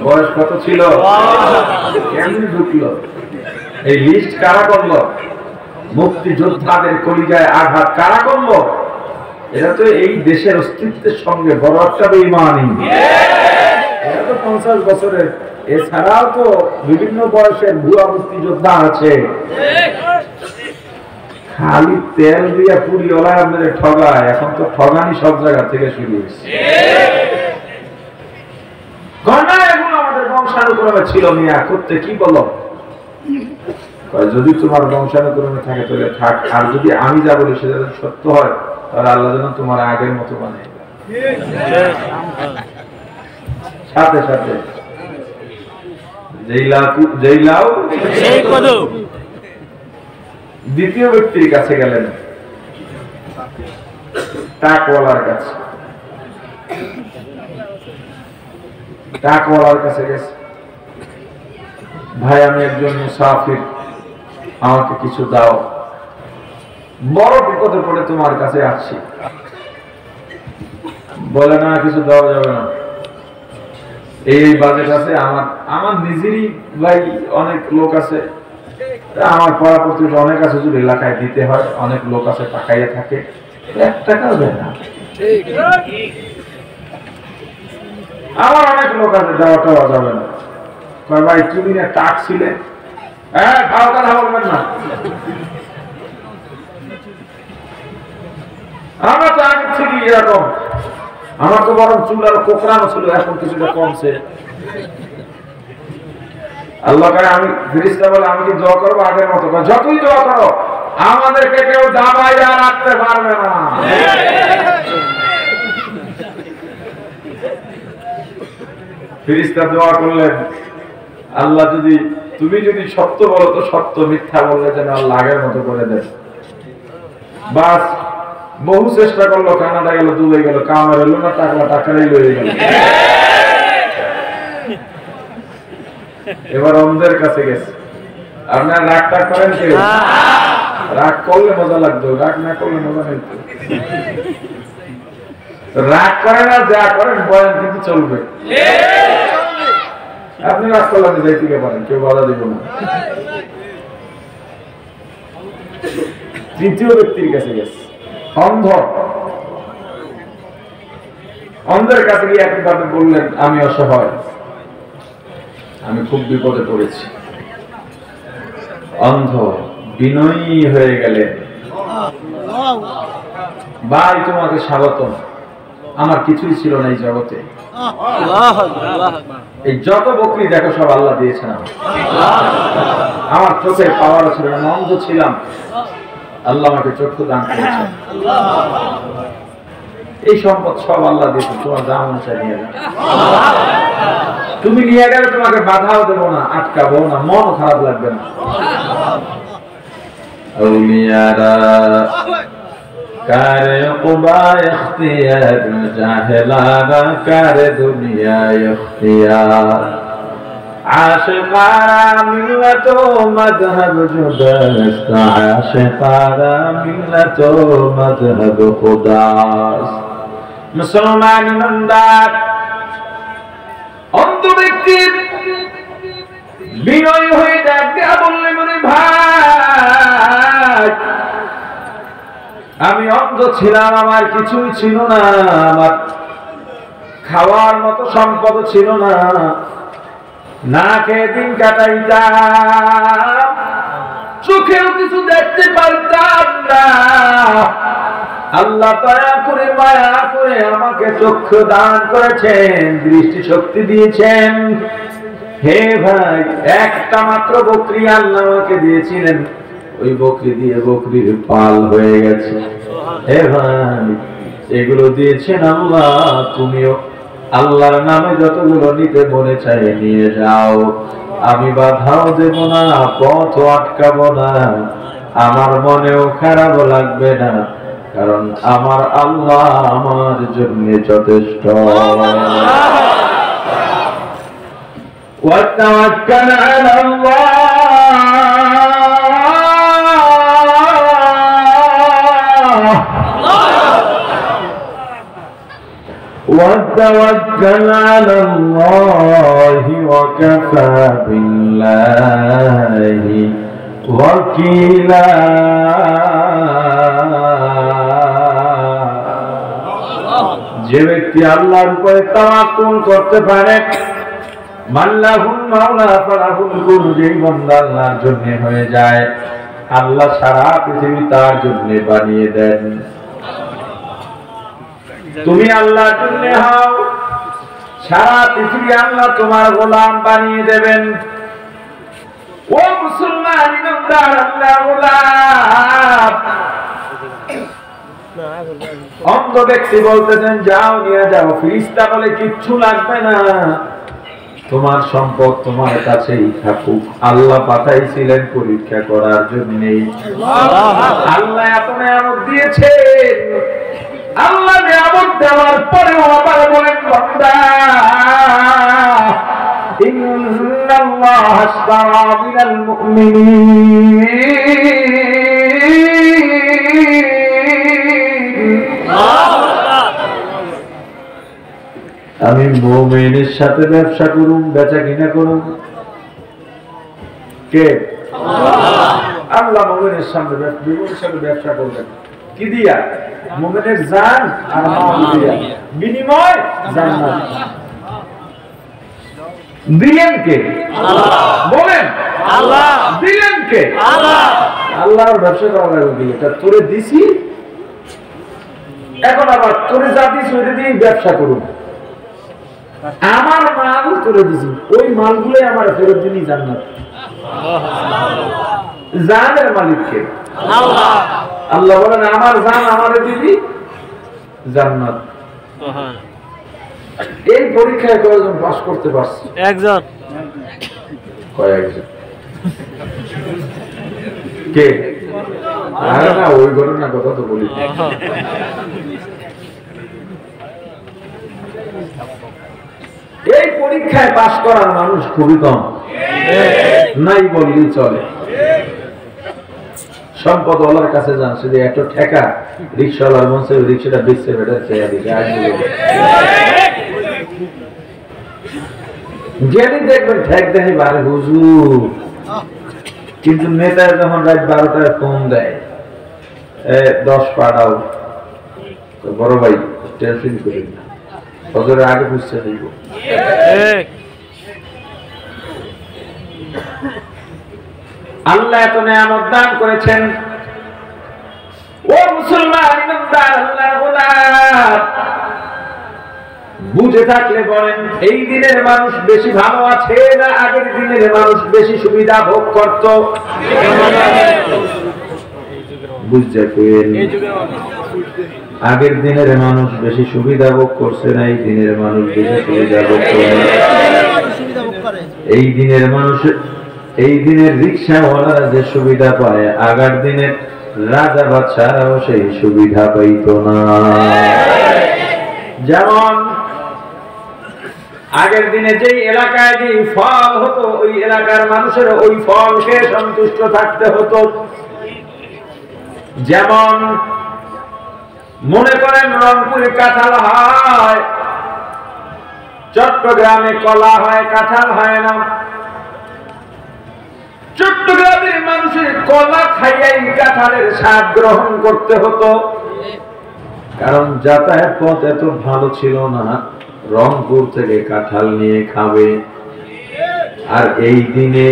বয়স কত ছিল? কেমনে ঢুকলো? এই লিস্ট কারা করলো? মুক্তিযোদ্ধাদের কলিজায় আঘাত কারা করলো? এরা তো এই দেশের অস্তিত্বের সঙ্গে বড় একটা বেঈমানি। এরা তো 50 বছরের, এছাড়াও তো বিভিন্ন বয়সের ভুয়া মুক্তিযোদ্ধা আছে। খালি তেল দিয়া পুরিওয়ালা আমাদের ঠগায়। এখন তো ঠগানি সব জায়গা থেকে শুরু হয়েছে। এগুলো আমাদের বংশানুক্রমে ছিল। মিয়া করতে কি বলো? যদি তোমার বংশানুক্রমে থাকে তাহলে থাক, আর যদি আমি যা বলি সেটা সত্য হয় তাহলে আল্লাহ যেন তোমার আগের মতো বানায়। সাথে সাথে যেই লাউ দ্বিতীয় ব্যক্তির কাছে গেলেন, টাকওয়ালার কাছে। টাকওয়ালার কাছে গেছে, ভাই আমি একজন মুসাফির, আমাকে কিছু দাও, বড় বিপদে পড়ে তোমার কাছে আসছি। বলে না কিছু দেওয়া যাবে না, এই বাজেট আছে আমার নিজেরই ভাই অনেক লোক আছে, আমার পরাপতি অনেক আছে, যদি এলাকায় দিতে হয় অনেক লোক আছে টাকাইয়া থাকে, 1 টাকাও দেয় না। আমার অনেক লোক আছে, দেওয়াটা যাবে না। কয় ভাই তুমি না টাক ছিলে, হ্যাঁ ভালো কথা বলবেন না, আমরা তো আগে থেকে এরকম, আমার তো বরং চুল আর কোকড়ানো ছিল, এখন কিছুটা কমছে। আল্লাহ কয় আমি ফেরেশতা বলে আমি কি দোয়া করবো আগের মতো? যতই দোয়া করো আমাদেরকে কেউ দাবাইয়া রাখতে পারবে না। ফেরেশতা দোয়া করলেন, আল্লাহ যদি তুমি যদি সত্য বলো তো সত্য, মিথ্যা বললে যেন আল্লাহ আগের মতো করে দেন। বাস বহু চেষ্টা করলো, কানাডা গেল, দুবাই গেল, কামার হলো না, টাকাই লয়ে গেল। এবার অন্ধের কাছে গেছে। আপনার রাগ টাগ করেন কেউ? রাগ করলে মজা লাগতো, রাগ না করলে মজা নেই। রাগ করেন আর যা করেন বয়ান কিন্তু চলবে। আপনি রাগ করলে আপনি যাইতে পারেন, কেউ বাধা দিব না। তৃতীয় ব্যক্তির কাছে গেছে, অন্ধ। অন্ধের কাছে গিয়ে একবার বললেন আমি অসহায়, আমি খুব বিপদে পড়েছি। অন্ধ বিনয়ী হয়ে গেলেন, ভাই তোমাকে স্বাগতম, আমার কিছুই ছিল না এই জগতে, এই যত বকরি দেখো সব আল্লাহ দিয়েছেন, আমার চোখের পাওয়ার ছিল না, অন্ধ ছিলাম, আল্লাহ আমাকে চক্ষু দান করেছেন, এই সম্পদ সব আল্লাহ দিয়েছেন, তোমার যা মনে চাই নিয়ে যাও। তুমি নিয়ে গেলে তোমাকে বাধাও দেবো না, আটকাবো না, মন খারাপ লাগবে না। আউলিয়ারা কারে কুবা ইখতিয়ার, জাহেলারা কারে দুনিয়া ইখতিয়ার, আশিকারা মিল্লাত মাযহাব জুদাস, আশিকারা মিল্লাত মাযহাব খুদাস। মুসলমান ইমানদার অন্ধ ব্যক্তি বিনয়ী হয়ে ডাক দিয়া বললেন, ভাই আমি অন্ধ ছিলাম, আমার কিছুই ছিল না, আমার খাওয়ার মতো সম্পদ ছিল না, না খেয়ে দিন কাটাইতাম, চোখেও কিছু দেখতে পারতাম না। আল্লাহ দয়া করে মায়া করে আমাকে চক্ষু দান করেছেন, দৃষ্টি শক্তি দিয়েছেন। হে ভাই, একটা মাত্র বকরি আল্লাহ আমাকে দিয়েছিলেন, ওই বকরি দিয়ে বকরির পাল হয়ে গেছে। হে ভাই, এগুলো দিয়েছেন আল্লাহ, তুমিও আল্লাহর নামে যতগুলো নিতে মনে চাই নিয়ে যাও, আমি বাধাও দেব না, পথ আটকাবো না, আমার মনেও খারাপ লাগবে না, কারণ আমার আল্লাহ আমার জন্য যথেষ্ট। وتوكل على الله، وتوكل على الله وكفى بالله وكيلا। যে ব্যক্তি আল্লাহর উপরে তাওয়াক্কুল করতে পারে, মাল্লাহুল মাওলা ফালাহুল কুল, যেই বান্দা আল্লাহর জন্য হয়ে যায়, আল্লাহ সারা পৃথিবী তার জন্য বানিয়ে দেন। তুমি আল্লাহর জন্য হও, সারা পৃথিবী আল্লাহ তোমার গোলাম বানিয়ে দেবেন। ও মুসলমান ইমানদার, আল্লাহ গোলাম। অন্ধ ব্যক্তি বলতেছেন যাও নিয়ে যাও, ফেরেশতা বলে কিচ্ছু লাগবে না, তোমার সম্পদ তোমার কাছেই থাকুক, আল্লাহ পাঠাইছিলেন পরীক্ষা করার জন্য। আল্লাহ এত নিয়ামত দিয়েছেন, আল্লাহ নিয়ামত দেওয়ার পরেও আবার বলেন বান্দা, ইন্নাল্লাহ আশতারা মিনাল মুমিনিন, আমি মুমিনের সাথে ব্যবসা করুন, বেচা কিনা করুন। কে? আল্লাহ মুমিনের সাথে ব্যবসা করবেন কি দিয়া? মুমিনের জান আর মাল দিয়া, বিনিময় জান্নাত। দিলেন কে? বলেন আল্লাহ। দিলেন কে? আল্লাহ। আল্লাহর ব্যবসা করা লাগবে, এটা তোরে দিছি, এখন আবার তোরে জাতি চলে দিয়ে ব্যবসা করুন, আমার মাল তুলে দিছি, ওই মালগুলো আমার ফেরত দিনই জান্নাত। জানের মালিককে আল্লাহ বলেন আমার জান আমারে দিবি জান্নাত। এই পরীক্ষায় কয়জন পাস করতে পারছে? একজন। কয়েকজন। কে? আরে না, ওই ঘটনা কথা তো বলি। এই পরীক্ষায় পাস করার মানুষ খুবই কম, নাই বললেই চলে। সম্পদওয়ালার কাছে যান, শুধু একটা ঠেকা রিক্সাওয়ালার মঞ্চে রিক্সাটা বেচতে বেটার চেয়ে দিকে যেদিন দেখবেন ঠেক দেখে বারে হুজুর। কিন্তু নেতা যখন রাত 12টায় ফোন দেয় 10 পাঠাও, বড় ভাই টেনশন করেন না, ফজরের আগে বুঝতে দিব। আল্লাহ এত নিয়ামত দান করেছেন। ও মুসলমান ইমানদার আল্লাহর গোলাম, বুঝে থাকলে বলেন এই দিনের মানুষ বেশি ভালো আছে না আগের দিনের মানুষ বেশি সুবিধা ভোগ করত? বুঝতে পেরেন? আগের দিনের মানুষ বেশি সুবিধা ভোগ করছে না এই দিনের মানুষ বেশি সুবিধা ভোগ করে? এই দিনের মানুষ, এই দিনের রিক্সাওয়ালারা যে সুবিধা পায় আগের দিনের রাজা বাদশারাও সেই সুবিধা পাইত না। যেমন আগের দিনে যেই এলাকায় যে ফল হতো ওই এলাকার মানুষের ওই ফল খেয়ে সন্তুষ্ট থাকতে হতো। যেমন মনে করেন রংপুরে কাঁঠাল হয়, চট্টগ্রামে কলা হয়, কাঁঠাল হয় না। চট্টগ্রামের মানুষের কলা খাইয়াই কাঁঠালের স্বাদ গ্রহণ করতে হতো, কারণ যাতায়াত পথ এত ভালো ছিল না রংপুর থেকে কাঁঠাল নিয়ে খাবে। আর এই দিনে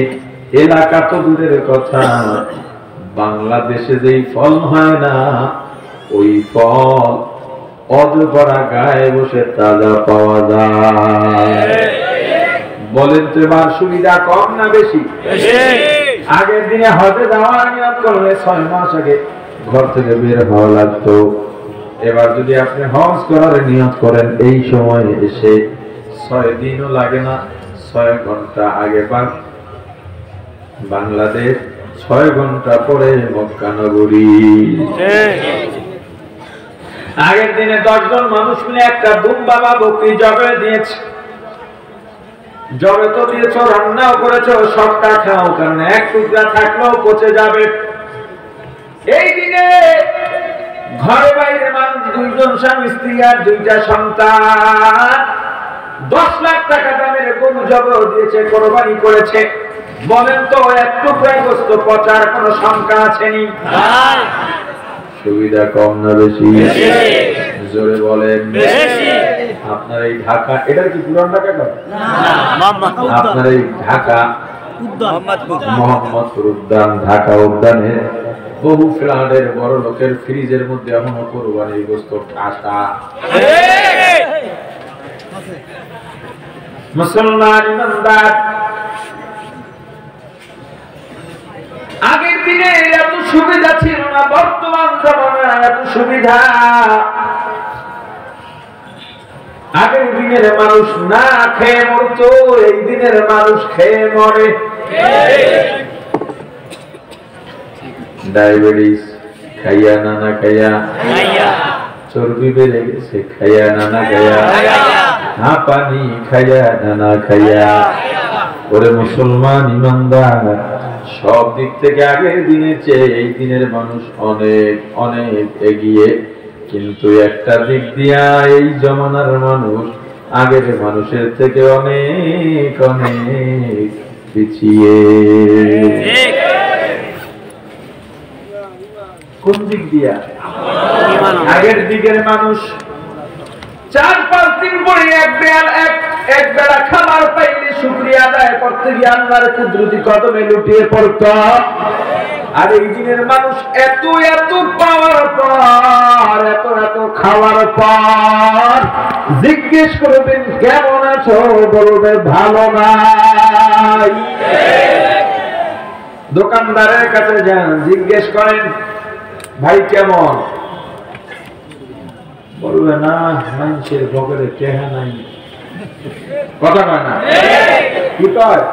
এলাকা তো দূরের কথা, বাংলাদেশে যেই ফল হয় না ওই ফল অজপাড়া গায়ে বসে তাজা পাওয়া যায়। বলেন তো এবার সুবিধা কম না বেশি? আগের দিনে হজে যাওয়ার নিয়ত করলে 6 মাস আগে ঘর থেকে বের হওয়া লাগতো। এবার যদি আপনি হজ করার নিয়ত করেন এই সময় এসে 6 দিনও লাগে না, 6 ঘন্টা আগে বাংলাদেশ, 6 ঘন্টা পরে মক্কা নগরী। আগের দিনে 10 জন মানুষ মিলে একটা দুম্বা বা বকরি জবে দিয়েছে। জবে তো দিয়েছ, রান্নাও করেছো, সবটা খাও, কারণ এক টুকরা থাকলেও পচে যাবে। এই দিনে ঘরে বাইরে মানুষ 2 জন স্বামী স্ত্রী আর 2টা সন্তান 10 লাখ টাকা দামের গরু জবে দিয়েছে, কোরবানি করেছে। বলেন তো এক টুকরা গোস্ত পচার কোনো শঙ্কা আছেনি? সুবিধা কম না বেশি? জোরে বলেন। আপনার এই ঢাকা, এটা কি পুরান ঢাকা? আপনার এই ঢাকা মোহাম্মদপুর উদ্যান, ঢাকা উদ্যানে বহু ফ্ল্যাটের বড় লোকের ফ্রিজের মধ্যে এখনো কোরবানির গোস্ত ঠাসা। মুসলমান ইমানদার, আগের দিনে এত সুবিধা ছিল না, বর্তমান জমানায় এত সুবিধা। আগের দিনের মানুষ না খেয়ে মরতো, এই দিনের মানুষ খেয়ে মরে। ডায়াবেটিস খাইয়া না খাইয়া, চর্বি বেড়ে গেছে খাইয়া না খাইয়া, হাঁপানি খাইয়া না খাইয়া। ওরে মুসলমান ইমানদার, সব দিক থেকে আগের দিনের চেয়ে এই দিনের মানুষ অনেক অনেক এগিয়ে, কিন্তু একটা দিক দিয়া এই জমানার মানুষ আগের মানুষের থেকে অনেক অনেক পিছিয়ে। কোন দিক দিয়া? আগের দিকের মানুষ 4-5 দিন পরে এক বেলা খাবার পাইলে শুকরিয়া আদায় করতে গিয়ে আল্লাহর কুদরতি কদমে লুটিয়ে পড়ত। আর এই দিনের মানুষ এত এত পাওয়ার পর, এত এত খাওয়ার পর জিজ্ঞেস করবেন কেমন আছো, বলবে ভালো নাই। দোকানদারের কাছে যান, জিজ্ঞেস করেন ভাই কেমন, বলবে না মানুষের পকেটে টেহা নাই। কথা কয় না, কি কয়?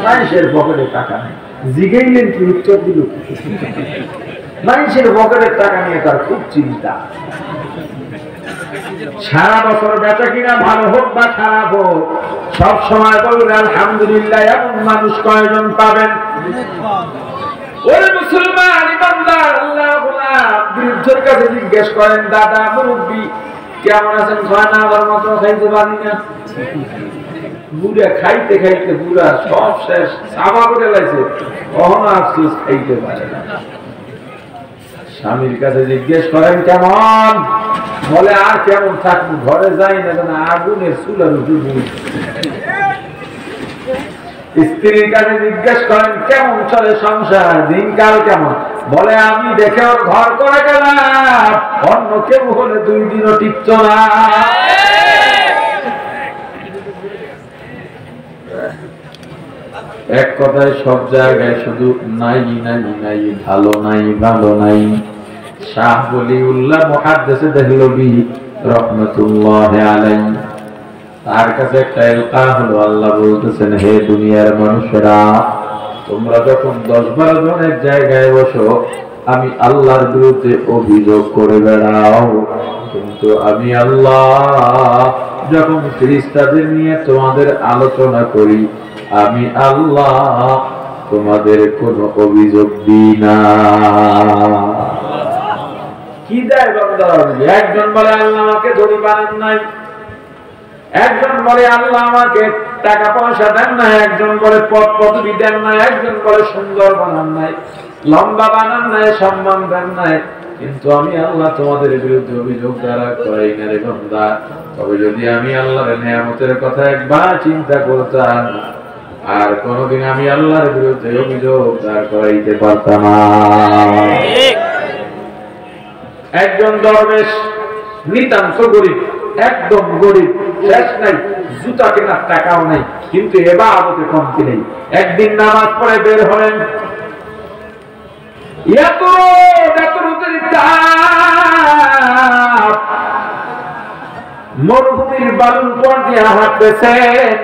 মানুষের পকেটে টাকা নেই। জিজ্ঞাইলেন কি, উত্তর দিল মানুষের পকেটের টাকা নিয়ে তার খুব চিন্তা। সারা বছর বেচা কিনা ভালো হোক বা খারাপ হোক, সব সময় বলবে আলহামদুলিল্লাহ। এমন মানুষ কয়জন পাবেন? ওরে মুসলমান ইমানদার আল্লাহ বৃদ্ধের কাছে জিজ্ঞেস করেন দাদা মুরব্বী কেমন আছেন? খানা আমার মতো খাইতে পারি না। বুড়া খাইতে খাইতে বুড়া সব শেষ, সাবা করে লাগছে, কখনো আফসোস খাইতে পারে না। স্বামীর কাছে জিজ্ঞেস করেন কেমন, বলে আর কেমন থাকবো, ঘরে যাই না কেন আগুনের চুলার উপর। স্ত্রীর কাছে জিজ্ঞেস করেন কেমন চলে সংসার, দিনকাল কেমন, বলে আমি দেখে ওর ঘর করে গেলাম, অন্য কেউ হলে 2 দিনও টিকত না। এক কথায় সব জায়গায় শুধু নাই নাই নাই, ভালো নাই ভালো নাই। শাহ ওলিউল্লাহ মুহাদ্দিস দেহলভী রাহমাতুল্লাহ আলাইহি, তার কাছে একটা এলকা হলো। আল্লাহ বলতেছেন হে দুনিয়ার মানুষেরা, তোমরা যখন 10-12 জন এক জায়গায় বসো, আমি আল্লাহর বিরুদ্ধে অভিযোগ করে বেড়াও, কিন্তু আমি আল্লাহ যখন ফেরেশতাদের নিয়ে তোমাদের আলোচনা করি, আমি আল্লাহ তোমাদের কোনো অভিযোগ দিই না। কি দেয় বান্দা? একজন বলে আল্লাহ আমাকে ধনী বানান নাই, একজন বলে আল্লাহ আমাকে টাকা পয়সা দেন নাই, একজন বলে পদ পদবি দেন নাই, একজন বলে সুন্দর বানান নাই, লম্বা বানান নাই, সম্মান দেন নাই, কিন্তু আমি আল্লাহ তোমাদের বিরুদ্ধে অভিযোগ দ্বারা করাই না রে বান্দা। তবে যদি আমি আল্লাহর নিয়ামতের কথা একবার চিন্তা করতাম, আর কোনদিন আমি আল্লাহর বিরুদ্ধে অভিযোগ দ্বারা করাইতে পারতাম না। একজন দরবেশ নিতান্ত গরিব, একদম গরিব, শেষ নাই, জুতা কেনার টাকাও নাই, কিন্তু ইবাদতে কমতি নেই। একদিন নামাজ পড়ে বের হলেন, মরুভূমির বালুর পর দিয়ে হাঁটতেছেন,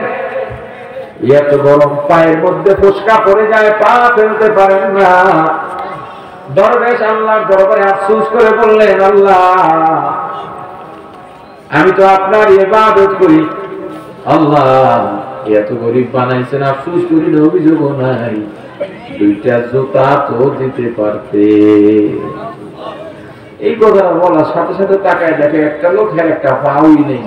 এত গরম, পায়ের মধ্যে ফোসকা পড়ে যায়, পা ফেলতে পারেন না। দরবেশ আল্লাহর দরবারে আফসোস করে বললেন আল্লাহ আমি তো আপনার ইবাদত করি, আল্লাহ এত গরিব বানাইছেন, আফসোস করি না, অভিযোগও নাই, 2টা জুতা তো দিতে পারতে। এই কথা বলার সাথে সাথে তাকায় দেখে একটা লোকের একটা পাউই নেই।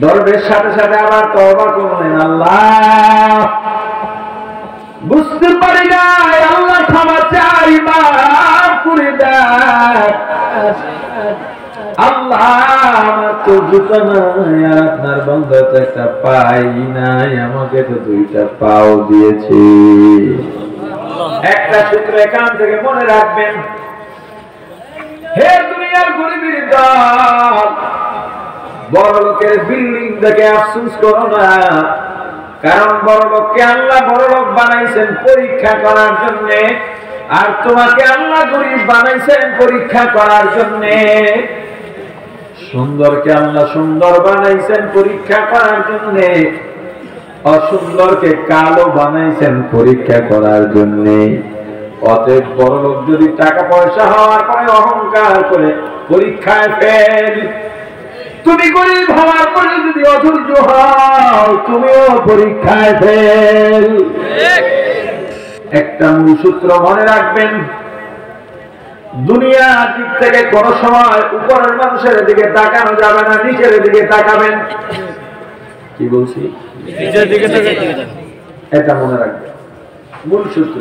দরবেশ সাথে সাথে আবার তওবা করলেন, আল্লাহ বুঝতে পারি না, আল্লাহ ক্ষমা চাই, মাফ করে দেন আল্লাহ, আমার তো জুতা নাই, আপনার বান্দা তো একটা পাই নাই, আমাকে তো 2টা পাও দিয়েছে। একটা সূত্র এখান থেকে মনে রাখবেন, হে দুনিয়ার গরিবের দল, বড় লোকের বিল্ডিং দেখে আফসোস করো না, কারণ বড় লোককে আল্লাহ বড় লোক বানাইছেন পরীক্ষা করার জন্য, আর তোমাকে আল্লাহ গরিব বানাইছেন পরীক্ষা করার জন্য। সুন্দরকে আল্লাহ সুন্দর বানাইছেন পরীক্ষা করার জন্য, অসুন্দরকে কালো বানাইছেন পরীক্ষা করার জন্য। অতএব বড় লোক যদি টাকা পয়সা হওয়ার পরে অহংকার করে পরীক্ষায় ফেল, তুমি গরিব হওয়ার পরে যদি অধৈর্য হও, তুমিও পরীক্ষায় ফেল। একটা মূল সূত্র মনে রাখবেন, দুনিয়ার দিক থেকে কোন সময় উপরের মানুষের দিকে তাকানো যাবে না, নিচের দিকে তাকাবেন। কি বলছি? নিচের দিকে তাকাবেন, এটা মনে রাখবেন, মূল সূত্র।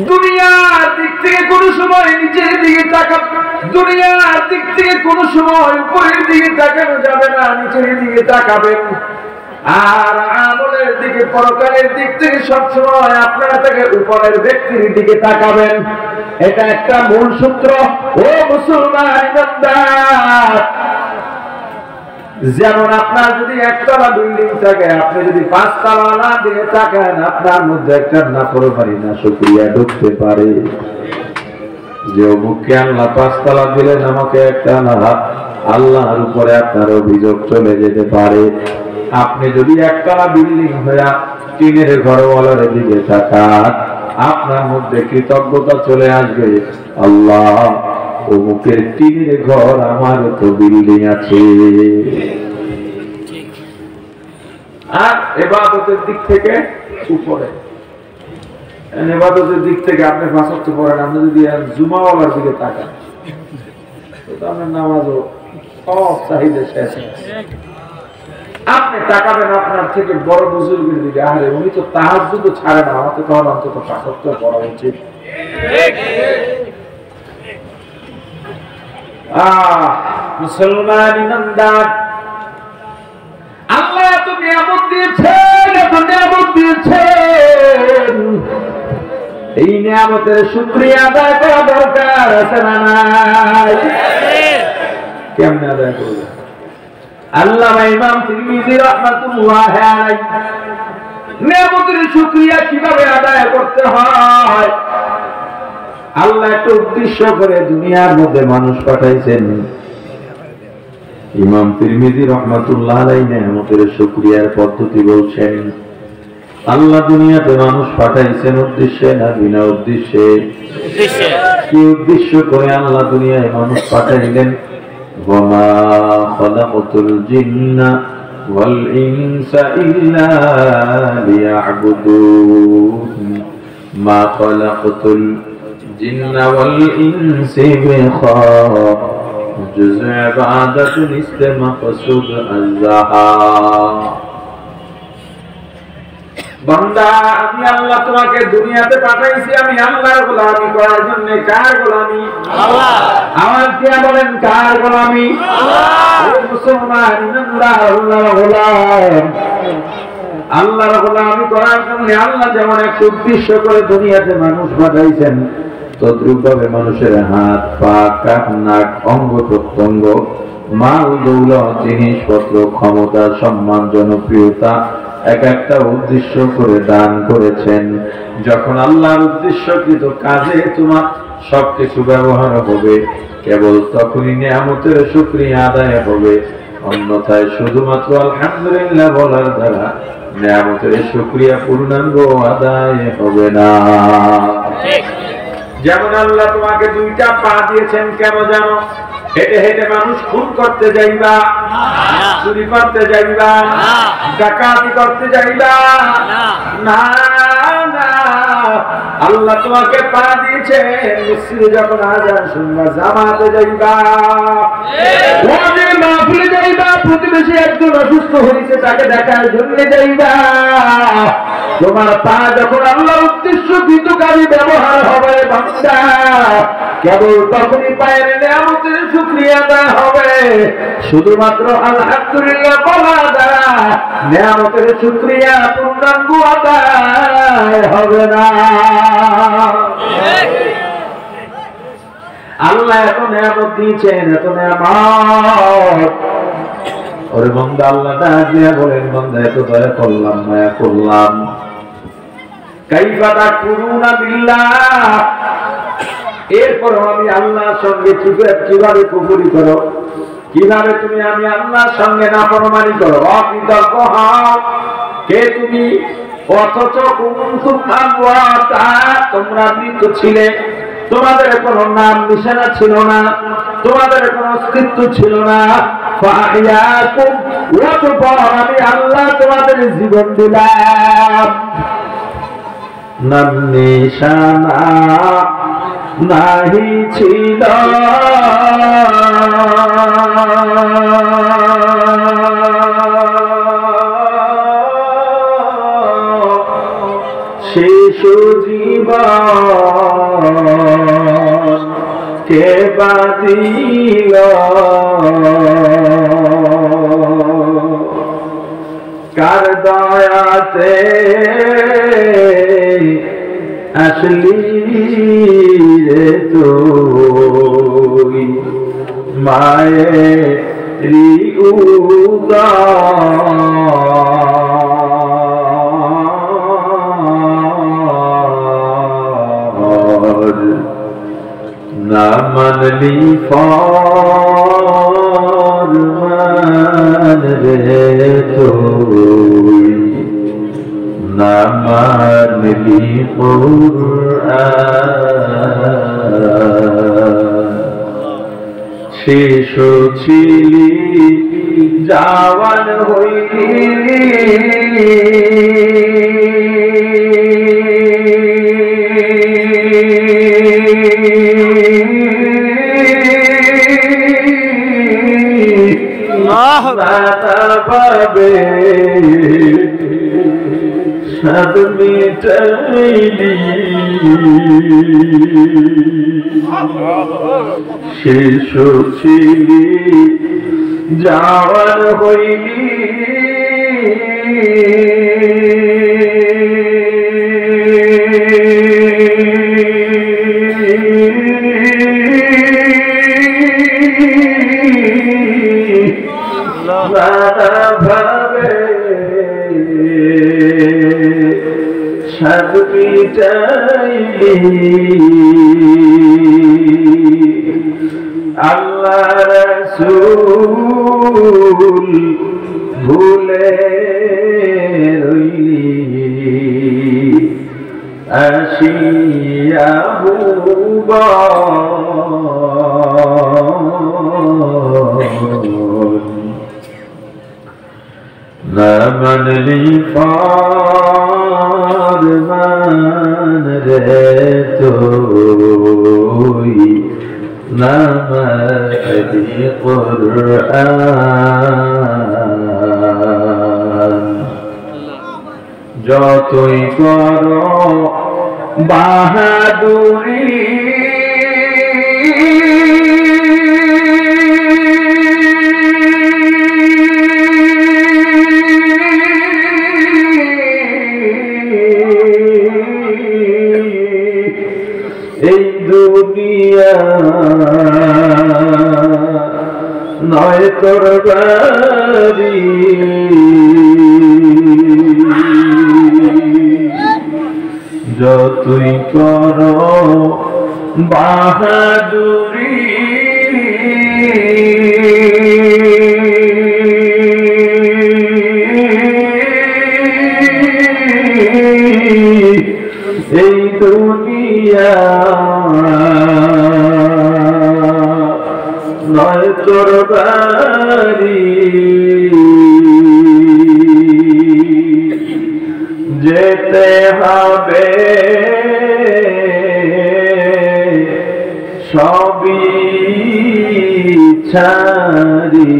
দুনিয়ার দিক থেকে কোন সময় নিচের দিকে তাকানো, দুনিয়ার দিক থেকে কোন সময় উপরের দিকে তাকানো যাবে না। নিচের দিকে তাকাবেন, আর আমলের দিকে পরকালের দিক থেকে সবসময় আপনারা থেকে উপরের ব্যক্তির দিকে তাকাবেন। এটা একটা মূল সূত্র। ও মুসলমান ইমানদার, যেমন আপনার যদি একতলা বিল্ডিং থাকে, আপনি যদি 5 তলা দিকে তাকান, আপনার মধ্যে একটা নাফরমানি না শুকরিয়া ঢুকতে পারে যে অমুককে আল্লাহ 5 তলা দিলেন, আমাকে একটা না, আল্লাহর উপরে আপনার অভিযোগ চলে যেতে পারে। আপনি যদি একতলা বিল্ডিং হয়ে টিনের ঘরওয়ালার দিকে তাকান, আপনার মধ্যে কৃতজ্ঞতা চলে আসবে, আল্লাহ অমুকের টিনের ঘর, আমার তো বিল্ডিং আছে। আর ইবাদতের দিক থেকে উপরে, ইবাদতের দিক থেকে আপনি 5 ওয়াক্ত পড়েন, আপনি যদি জুমাওয়ালার দিকে তাকান তো আপনার নামাজও সব চাহিদা শেষ। আপনি তাকাবেন আপনার থেকে বড় বুজুর্গের দিকে, আরে উনি তো তাহাজ্জুদ ছাড়ে না, আমাকে তখন অন্তত 5 ওয়াক্ত পড়া উচিত। মুসলমান ইমানদার, আল্লাহ এত নিয়ামত দিয়েছেন, এত নিয়ামত দিয়েছেন, এই নিয়ামতের শুকরিয়া আদায় করা দরকার আছে না নাই? কেমনে আদায় করবে? আল্লামা ইমাম তিরমিজি রাহমাতুল্লাহি আলাইহি নিয়ামতের শুকরিয়া কিভাবে আদায় করতে হয়, আল্লাহ একটা উদ্দেশ্য করে দুনিয়ার মধ্যে মানুষ পাঠাইছেন। ইমাম তিরমিজি রাহমাতুল্লাহি আলাইহি নিয়ামতের শুকরিয়ার পদ্ধতি বলছেন, আল্লাহ দুনিয়াতে মানুষ পাঠাইছেন উদ্দেশ্যে না বিনা উদ্দেশ্যে? কি উদ্দেশ্য করে আল্লাহ দুনিয়ায় মানুষ পাঠাইলেন? ওয়ামা খালাকাতুল জিন্না ওয়াল ইনসা ইল্লা লিয়াবুদুন, মা খালাকাতুল জিন্না ওয়াল ইনসা বিখা জুযু ইবাদাতুল ইসমাকসুদ আযহা। বান্দা, আমি আল্লাহ তোমাকে দুনিয়াতে পাঠাইছি, আমি আল্লাহর গোলামি করার জন্য। কার গোলামি? আল্লাহ। আমার কে বলেন কার গোলামি? আল্লাহ। মুসলমান ইমানদার, আল্লাহর গোলাম, আল্লাহর গোলামি করার জন্য আল্লাহ যেমন একটা উদ্দেশ্য করে দুনিয়াতে মানুষ পাঠাইছেন, তদ্রূপভাবে মানুষের হাত, পা, কান, নাক, অঙ্গ প্রত্যঙ্গ, মাল দৌলত, জিনিসপত্র, ক্ষমতা, সম্মান, জনপ্রিয়তা এক একটা উদ্দেশ্য করে দান করেছেন। যখন আল্লাহর উদ্দেশ্যকৃত কাজে তোমার সবকিছু ব্যবহার হবে, কেবল তখনই নিয়ামতের শুকরিয়া আদায় হবে। অন্যথায় শুধুমাত্র আলহামদুলিল্লাহ বলার দ্বারা নিয়ামতের শুকরিয়া পূর্ণাঙ্গ আদায় হবে না। যেমন আল্লাহ তোমাকে 2টা পা দিয়েছেন, কেন জানো? হেঁটে হেঁটে মানুষ খুন করতে যাইবা, চুরি করতে যাইবা, ডাকাতি করতে যাইবা না, না। আল্লাহ তোমাকে পা দিয়েছেন মসজিদে যখন আযান শুনবা, জামাতে যাইবা, ওয়াজে মাহফিলে যাইবা, প্রতিবেশী একজন অসুস্থ হয়েছে তাকে দেখার জন্য যাইবা। তোমার পা যখন আল্লাহর উদ্দেশ্যকৃত কাজে ব্যবহার হবে বান্দা, কেবল তখনই পায়ের নিয়ামতের শুকরিয়া আদায় হবে। শুধুমাত্র আলহামদুলিল্লাহ বলা দ্বারা নিয়ামতের শুকরিয়া পূর্ণাঙ্গ আদায় হবে না। আল্লাহ এত নিয়ামত দিয়েছেন, এত নিয়ামত। ওরে বান্দা, আল্লাহ ডাক দিয়া বলেন, বান্দা এত দয়া করলাম, মায়া করলাম, কাইফা তাকফুরুনা বিল্লাহ, এরপর আমি আল্লাহর সঙ্গে কিভাবে কুফরি করো, কিভাবে তুমি আমি আল্লাহর সঙ্গে নাফরমানি করো, অকৃতজ্ঞ হও। কে তুমি? অথচ কুনতুম আমওয়াতা, তোমরা মৃত ছিলে, তোমাদের কোনো নাম নিশানা ছিল না, তোমাদের কোনো অস্তিত্ব ছিল না। ফাহিয়াকুম, অতঃপর আমি আল্লাহ তোমাদের জীবন দিলাম। নাম নিশানা নাহি ছিল, শিশু জীবন কে বাদিল, কার দয়াতে আসলি রে তুই মায়েরি উদার না মানলি ফরমান রে তুই না মানলি কুরআন শিশু ছিলি জাওয়ান হইলি পাবে সব মিটাইলি শিশু ছিলি জাওয়ান হইলি ভাবে সব মিটাইলি আল্লাহ রাসূল ভুলে রইলি আসিয়া না মানলি ফরমান রে তুই না মানলি কুরআন যতই করো বাহাদুরি এই দুনিয়া নয় তোর বাড়ি যতই করো বাহাদুরি এই দুনিয়া নয় তোর বাড়ি যেতে হবে সবই ছাড়ি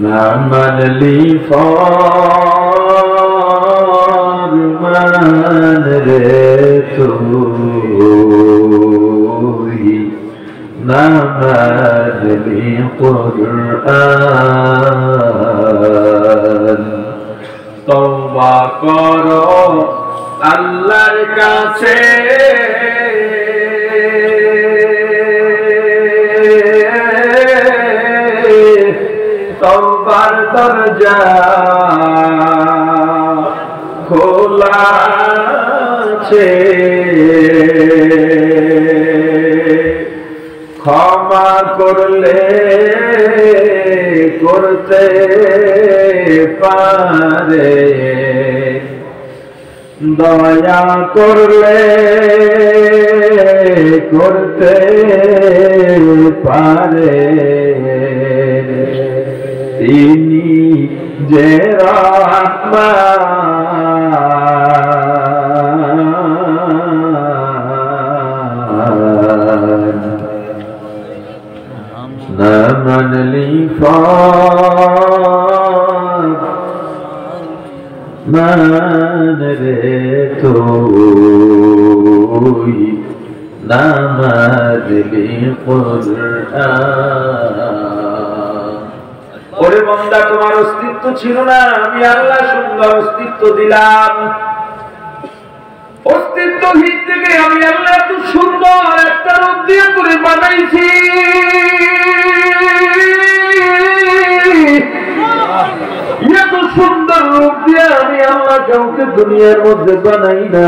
না মানলি ফরমান রে তুই না মানলি কুরআন তওবা করো আল্লাহর কাছে তওবার দরজা খোলা আছে ক্ষমা করলে করতে পারে দয়া করলে করতে পারে তিনি যে রহমান না মানলি মানরে তুই নামাজলি কুরআন। ওরে বান্দা, তোমার অস্তিত্ব ছিল না, আমি আল্লাহ সুন্দর অস্তিত্ব দিলাম। অস্তিত্বহীন থেকে আমি আল্লাহ এত সুন্দর একটা রূপ দিয়ে করে বানাইছি। এত সুন্দর রূপ দিয়ে আমি আল্লাহ কাউকে দুনিয়ার মধ্যে বানাই না।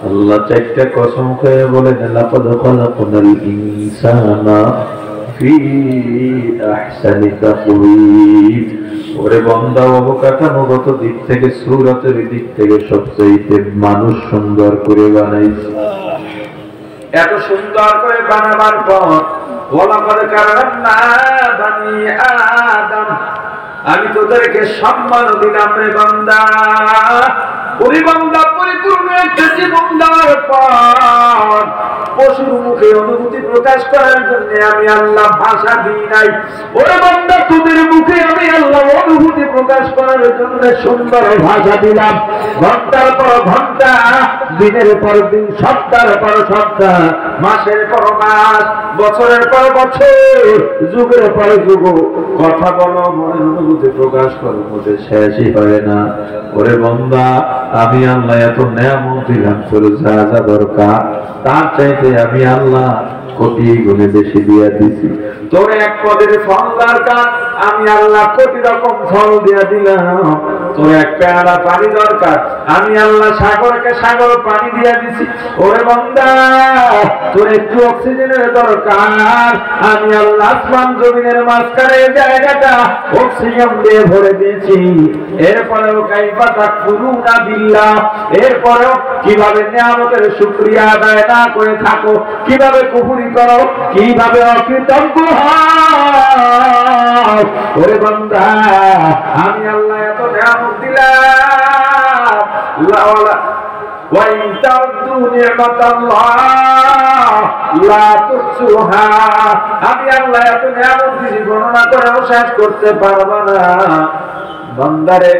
আল্লাহ চারটা কসম খেয়ে বলেন, লাকাদ খালাকনাল ইনসানা ফি আহসানি তাকওয়িম। ওরে বান্দা, অবকাঠামোগত দিক থেকে, সূরতের দিক থেকে সবচেয়ে মানুষ সুন্দর করে বানাইছে। এত সুন্দর করে বানাবার পর ওয়ালাকাদ কারামনা বানি আদম, আমি তোদেরকে সম্মান দিলাম রে বান্দা। ওরে বান্দা, পরিপূর্ণ একটা জীবন দেওয়ার পর পশুর মুখে অনুভূতি প্রকাশ করার জন্য আমি আল্লাহ ভাষা দিই নাই। ওরে বান্দা, তোদের মুখে আমি আল্লাহ অনুভূতি প্রকাশ করার জন্য সুন্দর ভাষা দিলাম। ঘন্টার পর ঘন্টা, দিনের পর দিন, সপ্তাহের পর সপ্তাহ, মাসের পর মাস, বছরের পর বছর, যুগের পর যুগ কথা বলো, মনের অনুভূতি প্রকাশ করো, মধ্যে শেষই হয় না। ওরে বান্দা, আমি আল্লাহ এত নেয়ামত দিলাম, তোর যা যা দরকার তার চাইতে আমি আল্লাহ কোটি গুণে বেশি দিয়া দিছি। তোর এক পদের ফল দরকার, আমি আল্লাহ কোটি রকম ফল দিয়া দিলাম। তোর এক পেয়ালা পানি দরকার, আমি আল্লাহ সাগরকে সাগর পানি দিয়া দিছি। ওরে বান্দা, তোর একটু অক্সিজেনের দরকার, আমি আল্লাহ আসমান জমিনের মাঝখানে জায়গাটা অক্সিজেন দিয়ে ভরে দিয়েছি। এরপরেও কাইফা তাকফুরুনা বিল্লাহ, এরপরেও কিভাবে নিয়ামতের শুকরিয়া আদায় না করে থাকো, কিভাবে কুফরি করো, কিভাবে অকৃতজ্ঞ হও। ওরে বান্দা, আমি আল্লাহ এত নিয়ামত দিলাম, ওয়া ইন তাউদ্দু নি'মাতাল্লাহ লা তুহসুহা। আমি আল্লাহ এত নিয়ামত দিয়েছি, গণনা করেও শেষ করতে পারবো না। বান্দারে,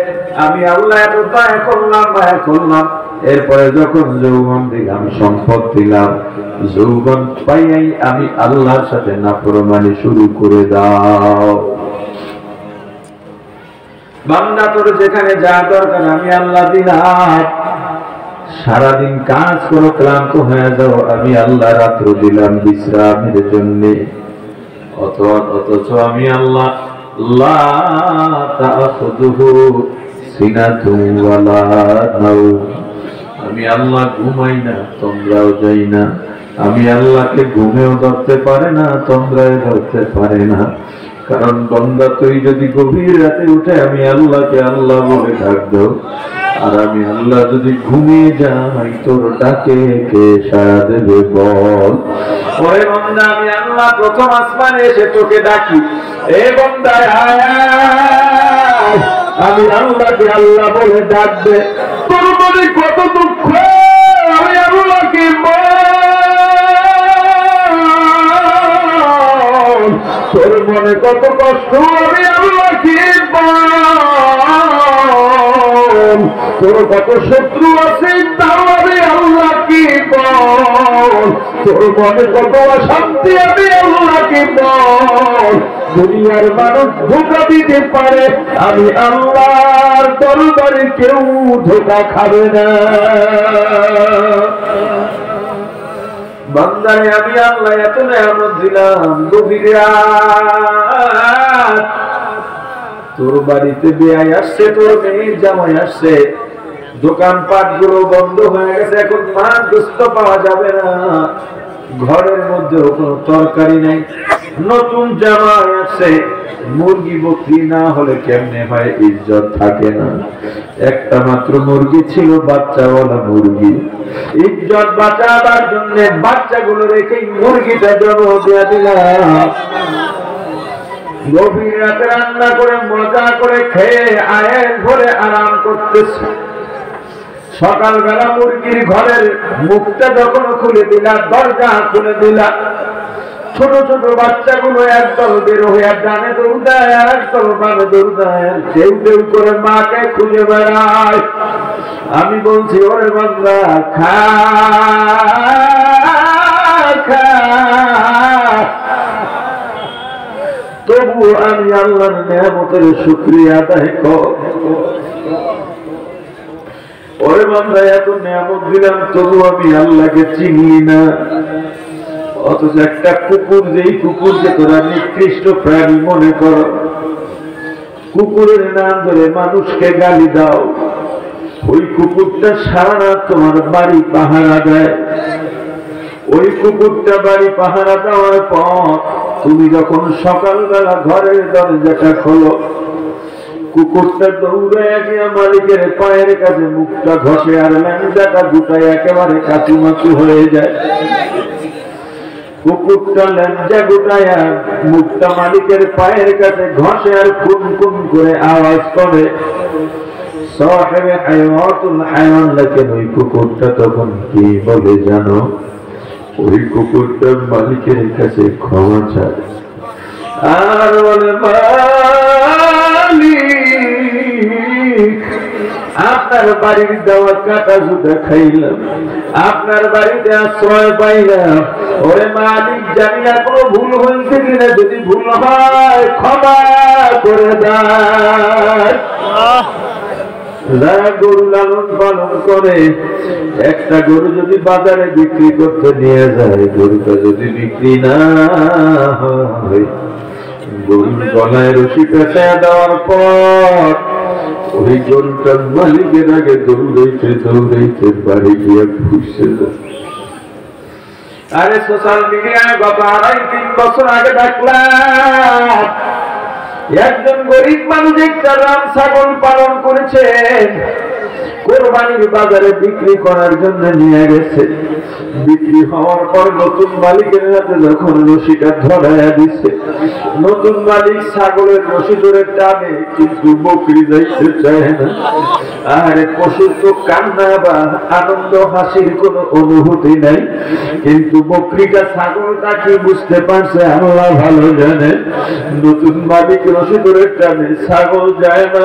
আমি আল্লাহ এত দয়া করলাম, মায়া করলাম। এরপরে যখন যৌবন দিলাম, সম্পদ দিলাম, যৌবন পাইয়াই আমি আল্লাহর সাথে নাফরমানি শুরু করে দাও। বান্দা, তোর যেখানে যা দরকার আমি আল্লাহ দিলাম। সারাদিন কাজ করো, ক্লান্ত হয়ে যাও, আমি আল্লাহ রাত্র দিলাম বিশ্রামের জন্য। অথচ আমি আল্লাহ লা তাখুযুহু সিনাতুন ওয়ালা নাওম, আমি আল্লাহ ঘুমাই না, তোমরাও যাই না। আমি আল্লাহকে ঘুমেও ধরতে পারে না, তোমরাও ধরতে পারে না। কারণ বান্দা, তুই যদি গভীর রাতে উঠে আমি আল্লাহকে আল্লাহ বলে ডাক দাও, আর আমি আল্লাহ যদি ঘুমিয়ে যাই, তোর ডাকে কে সাড়া দেবে বল? ওরে বান্দা, আমি আল্লাহ প্রথম আসমানে এসে তোকে ডাকি, এ বান্দা আয়, আমি আল্লাহকে আল্লাহ বলে ডাকবে। তোর মনে কত দুঃখ, আমি আল্লাহকে বল। তোর মনে কত কষ্ট, আমি আল্লাহকে বল। তোর কত শত্রু আছে, তাও আমি আল্লাহকে বল। তোর মনে কত অশান্তি, আমি আল্লাহকে বল। দুনিয়ার মানুষ ধোঁকা দিতে পারে, আমি আল্লাহর দরবারে কেউ ধোঁকা খাবে না। বান্দারে, আমি আল্লাহ এত নিয়ামত দিলাম, গভীর রাত, তোর বাড়িতে বেয়াই আসছে, তোর মেয়ে জামাই আসছে, দোকানপাট গুলো বন্ধ হয়ে গেছে, এখন মাছ গোস্ত পাওয়া যাবে না, ঘরের মধ্যে কোনো তরকারি নেই, নতুন জামাই আসছে, মুরগি বকরি না হলে কেমনে হয়, ইজ্জত থাকে না। একটা মাত্র মুরগি ছিল, বাচ্চাওয়ালা মুরগি। ইজ্জত বাঁচাবার জন্য বাচ্চাগুলো রেখে মুরগিটা জন্ম দিয়ে দিলাম। গভীর রাতে রান্না করে মজা করে খেয়ে আয়ের ঘরে আরাম করতেছে। সকালবেলা মুরগির ঘরের মুখটা যখন খুলে দিলা, দরজা খুলে দিলা, ছোট ছোট বাচ্চাগুলো একদল বের হয়ে ডানে দৌড় দেয়, আর একদল বামে দৌড় দেয়, কেউ কেউ করে মাকে খুঁজে বেড়ায়। আমি বলছি ওরে বান্দা খা খা, তবু আমি আল্লাহর নিয়ামতের শুকরিয়া আদায় কর। ওরে বান্দা এত নিয়ামত দিলাম তবু আমি আল্লাহকে চিনি না। অথচ একটা কুকুর, যেই কুকুরকে তোরা নিকৃষ্ট প্রাণী মনে করো, কুকুরের নাম ধরে মানুষকে গালি দাও, ওই কুকুরটা সারা রাত তোমার বাড়ি পাহারা দেয়। ওই কুকুরটা বাড়ি পাহারা দেওয়ার পর তুমি যখন সকালবেলা ঘরের দরজাটা খোলো, কুকুরটা দৌড়ে গিয়ে মালিকের পায়ের কাছে মুখটা ঘষে আর ল্যাংটাটা গুটায় একেবারে কাচুমাচু হয়ে যায়। কুকুরটা ল্যাংটা গুটায়া মুখটা মালিকের পায়ের কাছে ঘষে আর কুন কুন করে আওয়াজ করে। সাহেবে হায়াতুল হায়ান লেখেন ওই কুকুরটা তখন কি বলে জানো? ওই কুকুরটা মালিকের কাছে ক্ষমা চায় আর বলে, মালিক আপনার বাড়ির দেওয়া কাটা জুতা খাইলাম, আপনার বাড়িতে আশ্রয় পাইলাম, ওরে মালিক জানি না কোনো ভুল হয়েছে কিনা, যদি ভুল হয় ক্ষমা করে দেয়। যারা গরু লালন পালন করে, একটা গরু যদি বাজারে বিক্রি করতে নিয়ে যায়, গরুটা যদি বিক্রি না হয়, গরুর গলায় রশি পেঁচায় দেওয়ার পর ওই গরুটার মালিকের আগে দৌড়াইতে দৌড়াইতে বাড়ি গিয়ে খুঁজছে। আরে সোশ্যাল মিডিয়ায় গত 2.5-3 বছর আগে দেখলাম একজন গরিব মানুষ একটা রাম ছাগল পালন করেছেন, কোরবানির বাজারে বিক্রি করার জন্য নিয়ে গেছে। বিক্রি হওয়ার পর নতুন মালিকের হাতে যখন রশিটা ধরাইয়া দিচ্ছে, নতুন মালিক ছাগলের রশি ধরে টানে, কিন্তু বকরি যাইতে চায় না। আরে পশুর তো কান্না বা আনন্দ হাসির কোন অনুভূতি নাই, কিন্তু বকরিটা ছাগলটা কি বুঝতে পারছে আল্লাহ ভালো জানে। নতুন মালিক রশি ধরে টানে, ছাগল যায় না।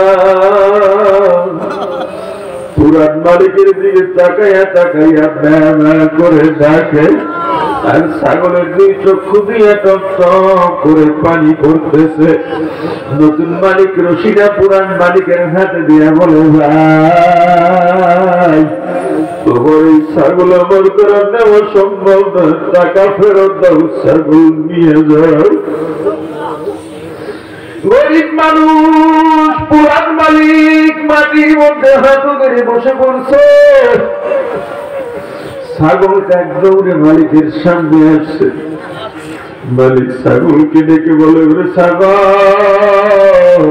পুরান মালিকের দিকে তাকাইয়া তাকাইয়া ব্যায়াম করে ডাকে, আর ছাগলের 2 চক্ষু দিয়ে টপ টপ করে পানি পড়তেছে। নতুন মালিক রশিটা পুরান মালিকের হাতে দিয়ে বলে, ভাই তোমার এই ছাগল আমার দ্বারা নেওয়া সম্ভব না, টাকা ফেরত দাও, ছাগল নিয়ে যাও। গরিব মানুষ, পুরান মালিক মাটির মধ্যে হাত ধরে বসে পড়ছে। ছাগলটা এক দৌড়ে মালিকের সামনে আসছে। মালিক ছাগলকে ডেকে বলে, ছাগল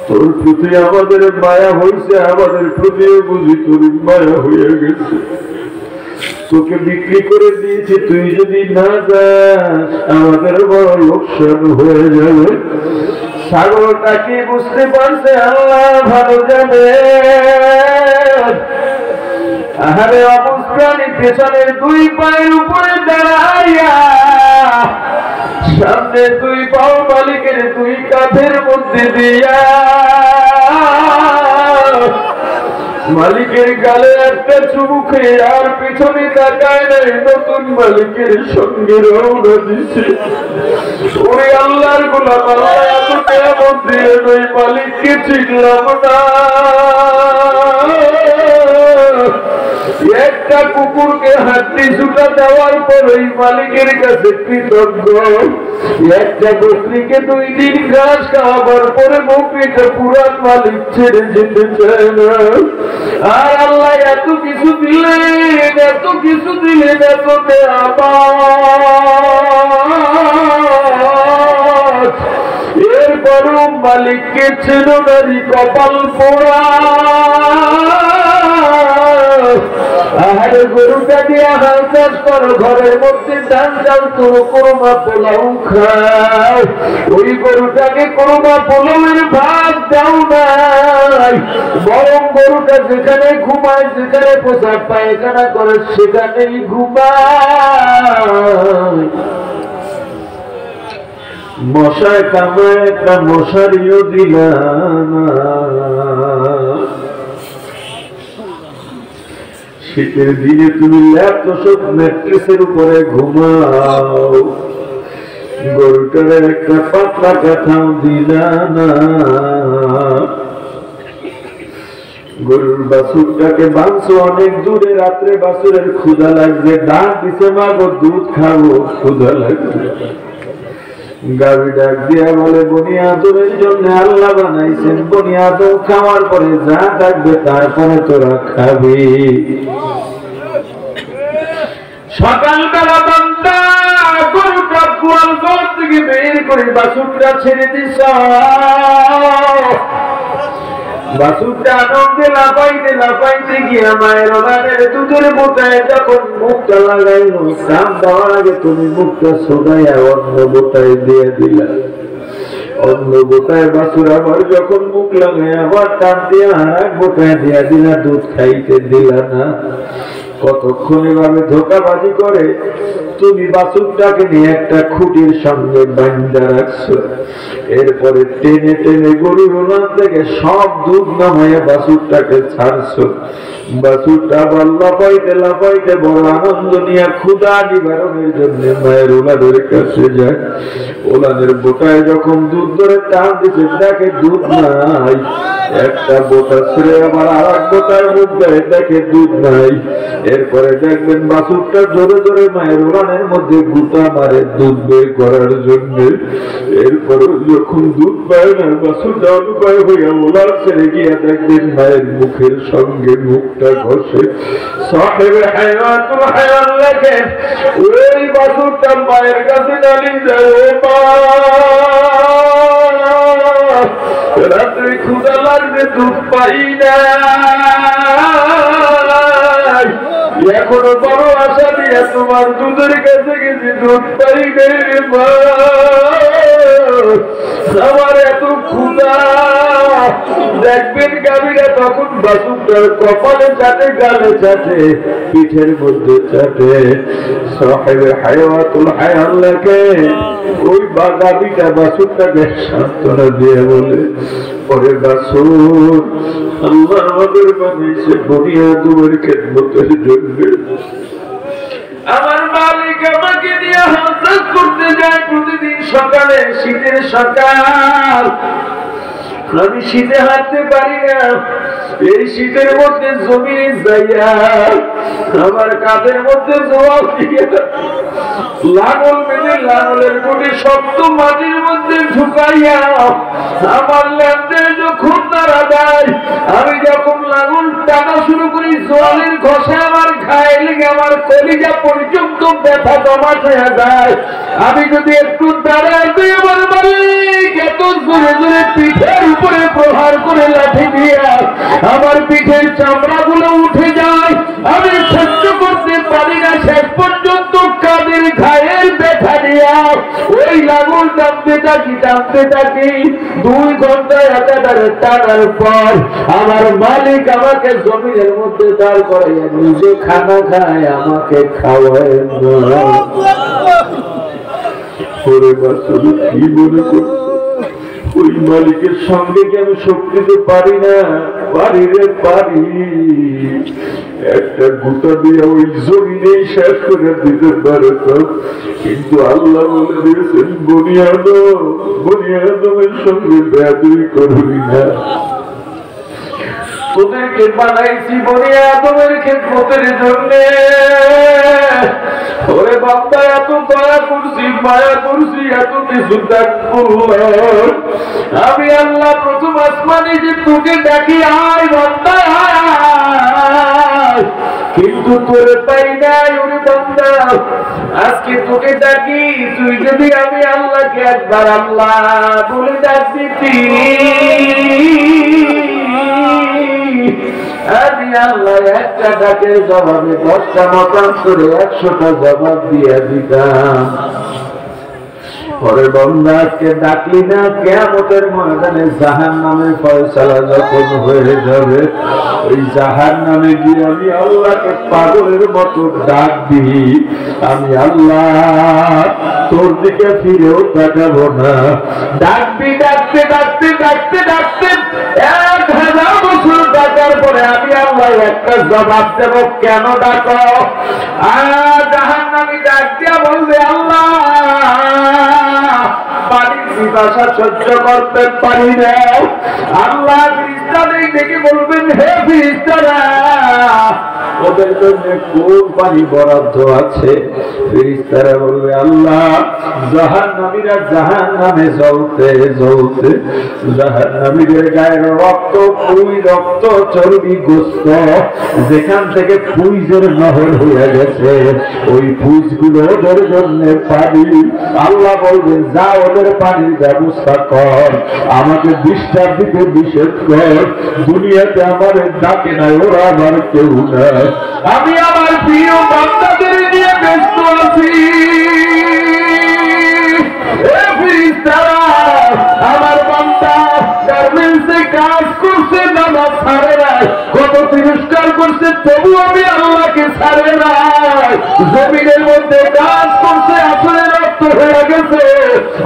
তোর প্রতি আমাদের মায়া হয়েছে, আমাদের প্রতি বুঝি তোর মায়া হয়ে গেছে, তোকে বিক্রি করে দিয়েছি, তুই যদি না যাস আমাদের বড় লোকসান হয়ে যাবে। ছাগলটা কি বুঝতে পারছে আল্লাহ ভালো যাবে। আহারে অবস্থানি পেছনের 2 পায়ের উপরে দাঁড়াইয়া সামনে 2 পাও মালিকের 2 কাঁধের মধ্যে দিয়া মালিকের গালে একটা চুমু খেয়ে আর পিছনে তাকায় নাই, নতুন মালিকের সঙ্গে রওনা দিছে। ওরে আল্লাহর গোলাম, আল্লাহ এত নিয়ামত দিলেন, ওই মালিককে চিনলাম না। একটা কুকুরকে হাড্ডি জুতা দেওয়ার পর ওই মালিকের কাছে কৃতজ্ঞ, একটা বকরিকে 2 দিন ঘাস খাওয়াবার পরে বকরিটা পুরান মালিক ছেড়ে যেতে চায় না। আর আল্লাহ এত কিছু দিলেন, এত কিছু দিলেন, এত নিয়ামত, এরপরও মালিককে ছিল নারী কপাল পোড়া। আহারে গরুটা দিয়া হাল চাষ করো, ঘরের মধ্যে ধান চাল তুমি কোরমা পোলাও খাও, ওই গরুটাকে কোরমা পোলাওয়ের ভাত দাও নাই, বরং গরুটা যেখানে ঘুমায়, যেখানে পোশাক পায়খানা করে সেখানেই ঘুমায়। মশায় কামায় একটা মশারিও দিলাম, শীতের দিনে তুমি ল্যাপটপ ম্যাট্রেসের উপরে ঘুমাও, গরুটার একটা পাতলা কাঁথাও দিলা না। গরুর বাছুরটাকে বাঁধছো অনেক দূরে, রাত্রে বাছুরের ক্ষুধা লাগছে, ডাক দিছে মা গো দুধ খাবো, ক্ষুধা লাগছে। গাভী ডাক দিয়া বলে বনি আদমের জন্য আল্লাহ বানাইছেন, বনি আদম খাওয়ার পরে যা থাকবে তারপরে তোরা খাবি। সকালবেলা বান্দা গরুটা গোয়াল ঘর থেকে বের করে বাছুরটা ছেড়ে দিস, বাছুরটা আনন্দে লাফাইতে লাফাইতে গিয়া মায়ের ওলানের দুধের বোটায় যখন মুখটা লাগাইল, কাম দেওয়ার আগে তুমি মুখটা সোনাইয়া অন্য বোটায় দিয়ে দিলা, অন্য বোটায় বাছুর আবার যখন মুখ লাগাই আবার টান দিয়ে আর এক বোটায় দিয়া দিলা, দুধ খাইতে দিলা না। কতক্ষণ এভাবে ধোকাবাজি করে তুমি বাছুরটাকে নিয়ে একটা খুঁটির সঙ্গে বান্ধা রাখছো, এরপরে টেনে টেনে গরুর ওলান থেকে সব দুধ নামাইয়া বাছুরটাকে ছাড়ছো। বাছুরটা আবার লাফাইতে লাফাইতে বড় আনন্দ নিয়ে ক্ষুধা নিবারণের জন্য মায়ের ওলাদের কাছে যায়। ওলাদের বোটায় যখন দুধ ধরে টান দিতে দেখে দুধ নাই, একটা বোটা ছেড়ে আবার আর এক বোটায় মুখ দেয়, দেখে দুধ নাই। এরপরে দেখবেন বাছুরটা জোরে জোরে মায়ের ওলানের মধ্যে গুটা মারে দুধ বের করার জন্য। এরপরে যখন দুধ পায় না, বাছুরটা অনুপায় হইয়া ওলার ছেড়ে গিয়া দেখবেন মায়ের মুখের সঙ্গে মুখটা ঘষে। সাহেবে হায়াতুল হায়াত লেখেন ওই বাছুরটা মায়ের কাছে নালি যায়, রাত্রে ক্ষুধা লাগবে দুধ পাই না, এখনো বড় আশা দিয়ে তোমার দুধের কাছে গেছি, দুধ পাই রে মা, আমার এত ক্ষুধা। দেখবেন গাভীরা তখন বাছুরটার কপালে চাটে, গালে চাটে, পিঠের মধ্যে চাটে। সাহেবে হায়াতুল হায়াত লেখে ওই গাভীটা বাছুরটাকে সান্ত্বনা দিয়ে বলে, ওরে বাছুর, আল্লাহ আমাদের বানিয়েছে বনি আদমের খেদমতের জন্য, আমার মালিক আমাকে নিয়ে হাজ করতে যায় প্রতিদিন সকালে, শীতের সকাল, আমি শীতে হাঁটতে পারি না, এই শীতের মধ্যে জমি যাইয়া আমার কাঁধের মধ্যে জোয়াল দিয়ে লাঙল বেঁধে লাঙলের কোটে শক্ত মাটির মধ্যে ঢুকাইয়া আমার ল্যান্ডে যখন তারা দেয়, আমি যখন লাঙল টানা শুরু করি, জোয়ালের ঘষে আমার ঘায়ে লেগে আমার কলিজা পর্যন্ত ব্যথা জমা হয়ে যায়। আমি যদি একটু দাঁড়ায় দিই, আমার মালিক এত জোরে জোরে পিঠের উপরে প্রহার করে লাঠি দিয়া আমার পিঠের চামড়া গুলো উঠে যায়, আমি সহ্য করতে পারি না, শেষ পর্যন্ত কাদের ঘায়ের ব্যথা দিয়া ওই লাঙল টানতে থাকি টানতে থাকি। 2 ঘন্টা একাধারে টানার পর আমার মালিক আমাকে জমিনের মধ্যে দাঁড় করাইয়া নিজে খানা খায়, আমাকে খাওয়ায় না। কি মনে করছো ওই মালিকের সঙ্গে কি আমি শক্তিতে পারি না? পারি রে পারি, একটা গোটা দিয়ে ওই জমিনেই শেষ করে দিতে পারে তো, কিন্তু আল্লাহ বলে দিয়েছেন বনি আদমের সঙ্গে বেয়াদবি করবি না, তোদেরকে বানাইছি বনি আদমের খেদমতের জন্য। ওরে বান্দা এত দয়া করছি, মায়া করছি, এত কিছু ত্যাগ করলাম, আমি আল্লাহ প্রথম আসমানে যে তোকে ডাকি আয় বান্দা, কিন্তু তোরে পাই নাই। ওরে বান্দা আজকে তোকে ডাকি, তুই যদি আমি আল্লাহকে একবার আল্লাহ বলে ডাক দিতি, আমি আল্লাহ একটা ডাকের জবাবে 10টা মতান্তরে 100টা জবাব দিয়ে দিতাম। পরে বান্দা আজকে ডাকলি না, কিয়ামতের ময়দানে জাহান্নামের ফয়সালা যখন হয়ে যাবে, ওই জাহান্নামে গিয়ে আমি আল্লাহকে পাগলের মতো ডাক দিই, আমি আল্লাহ তোর দিকে ফিরেও তাকাবো না। ডাকবি ডাকতে ডাকতে ডাকতে ডাকতে 1000 বছর ডাকার পরে আমি আল্লাহ একটা জবাব দেব, কেন ডাকো? জাহান্নামী ডাক দিয়া বলবে, আল্লাহ পানির পিপাসা সহ্য করতে পারি না। আল্লাহ ফেরেশতাদের ডেকে বলবেন, হে ফেরেশতারা, ওদের জন্য কোন পানি বরাদ্দ আছে? ফেরেশতারা বলবে, আল্লাহ জাহান্নামীরা জাহান্নামে জ্বলতে জ্বলতে জাহান্নামীদের গায়ের রক্ত, পুই রক্ত, চর্বি, গোস্ত যেখান থেকে পুইজের নহর হয়ে গেছে, ওই পুইজগুলো ওদের জন্য পানি। আল্লাহ বলবেন, যা ওদের পানির ব্যবস্থা কর, আমাকে ডিস্টার্ব দিতে নিষেধ কর। দুনিয়াতে আমার ডাকে নাই, ওরা আমার কেউ না, আমি আমার প্রিয় বান্দাদের নিয়ে ব্যস্ত আছি। আমার বান্দা গার্মেন্টসে কাজ করছে, নামাজ ছাড়ে নাই, কত তিরস্কার করছে, তবু আমি আল্লাহকে ছাড়ে নাই। জমিনের মধ্যে কাজ করছে, আসলে রক্ত হয়ে গেছে,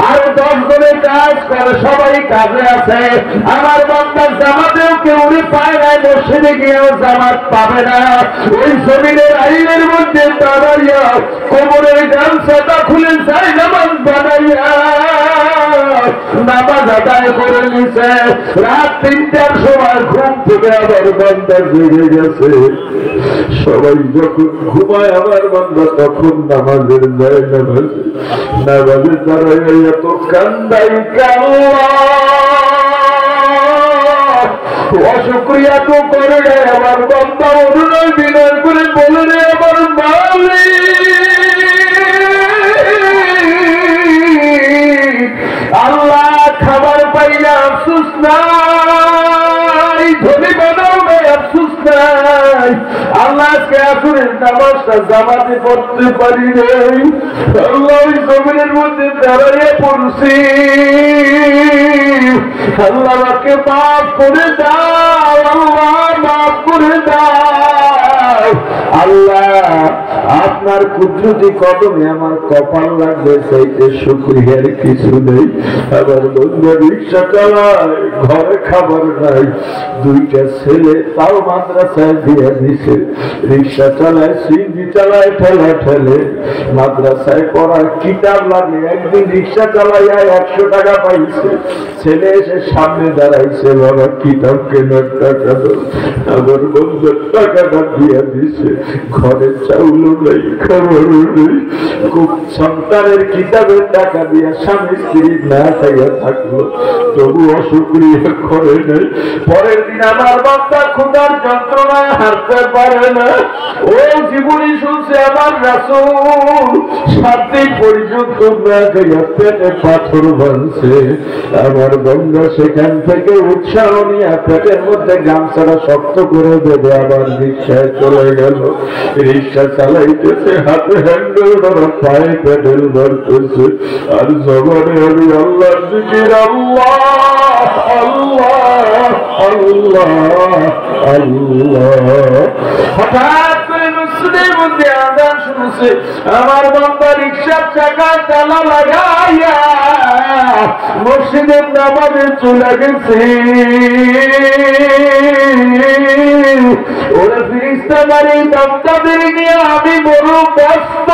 আর 10 জনে কাজ করে, সবাই কাজে আছে। আমার বান্দা জামাতেও কেউ পায় নাই, মসজিদে গিয়েও জামাত পাবে না। ওই জমিনের আইনের মধ্যে দাঁড়াইয়া কোমরের গামছাটা খুলে যায় নামাজ বানাইয়া নামাজ আদায় করে নিছে। রাত 3টার সময় ঘুম থেকে আবার বান্দা জেগে গেছে। সবাই যখন ঘুমায় আমার বান্দা তখন নামাজের যায়, নামাজে দাঁড়াইয়া এত কান্দাই কাল্লা, অশুক্রিয়া তো করে নেয় আমার বান্দা, অনুনয় বিনয় করে বলে রে আমার মালিক, আল্লাহ খাবার পাই না আফসোস নাই, ধনী বানাও নাই আফসোস নাই, আল্লাহ আজকে আসরের নামাজটা জামাতে পড়তে পারি নাই, আল্লাহ ওই জমিনের মধ্যে দাঁড়িয়ে পড়ছি, আল্লাহ আমাকে মাফ করে দাও, আল্লাহ মাফ করে দাও। আল্লাহ আপনার কুদরতি কদমে আমার কপাল লাগবে, চাইতে শুকরিয়ার কিছু নেই। আমার বন্ধু রিক্সা চালায়, ঘরে খাবার নাই, 2টা ছেলে তাও মাদ্রাসায় দিয়ে দিছে, রিক্সা চালায়, সিএনজি চালায়, ঠেলা ঠেলে, মাদ্রাসায় পড়ার কিতাব লাগে। একদিন রিক্সা চালাইয়া 100 টাকা পাইছে, ছেলে এসে সামনে দাঁড়াইছে, বাবা কিতাব কেনার টাকা দাও। আমার বন্ধু টাকাটা দিয়ে দিছে, ঘরে চাউল নেই, খাবারও নেই, খুব সন্তানের কিতাবের টাকা দিয়ে স্বামী স্ত্রী না খাইয়া থাকলো, তবু অশুক্রিয়া করে নেই। পরের দিন আমার বাচ্চা ক্ষুধার যন্ত্রণায় হারতে পারে না, ও জীবনী শুনছে আমার রাসূল 7 দিন পর্যন্ত না খাইয়া পেটে পাথর বাঁধছে। আমার বন্ধু সেখান থেকে উৎসাহ নিয়ে পেটের মধ্যে গামছাটা শক্ত করে দেবে, আবার রিক্সায় চলে গেল। রিক্সা চালাইতেছে, হাতে হ্যান্ডেল ধরা, পায়ে পেডেল ধরতেছে, আর জবানে আমি আল্লাহর জিকির, আল্লাহ আল্লাহ আল্লাহ আল্লাহ। হঠাৎ করে মসজিদের মধ্যে আযান শুনছে, আমার বাবা রিক্সার চাকায় তালা লাগাইয়া মসজিদের নামাজে চলে গেছে। ওরা ফেরেশতা বাড়ি বান্দাদের নিয়ে আমি বড় ব্যস্ত,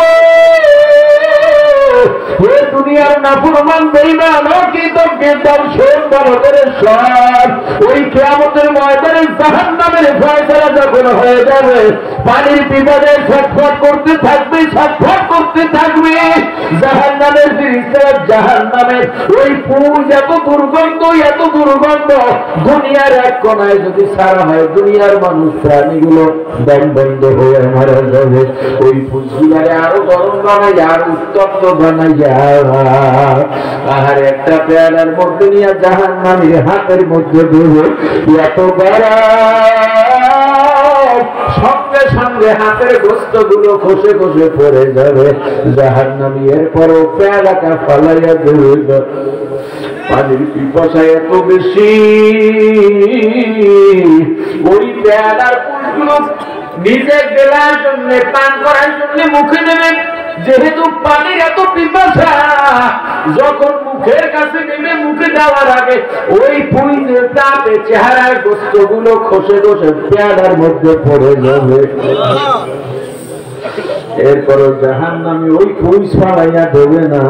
দুনিয়ার নাফরমান বেঈমান অকৃতজ্ঞের দর্শন ভারতের সব ওই কিয়ামতের ময়দানে জাহান্নামের ফয়সালা যখন হয়ে যাবে, পানির বিপদে ছটফট করতে থাকবে, ছটফট করতে থাকবে। জাহান্নামের ফেরেশতারা জাহান্নামের ওই পুজ এত দুর্গন্ধ, এত দুর্গন্ধ, দুনিয়ার এক কোনায় যদি সারা হয়, দুনিয়ার মানুষ প্রাণীগুলো দম বন্ধ হয়ে মারা যাবে। ওই পুজগুলারে আরো গরম বানাই, আর উত্তপ্ত বানাই, আর একটা পেয়ালার মধ্যে নিয়ে জাহান্নামীর হাতের মধ্যে দেব, এত বড় সঙ্গে সঙ্গে হাতের গোস্তগুলো খসে খসে পড়ে যাবে। জাহান্নামী এরপরও পেয়ালাটা ফালাইয়া দেবে। পানির পিপাসা এত বেশি, ওই পেয়ালার পুরুষগুলো নিজের গেলার জন্য, পান করার জন্য মুখে নেবেন। যেহেতু পানির এত পিপাসা, যখন মুখের কাছে নেমে মুখে যাওয়ার আগে ওই পুরীদের তাপে চেহারার গোস্তগুলো খসে খসে পেয়ালার মধ্যে পড়ে যাবে। এরপর জাহান্নামী ওই পুরুষ ফালাইয়া দেবে না।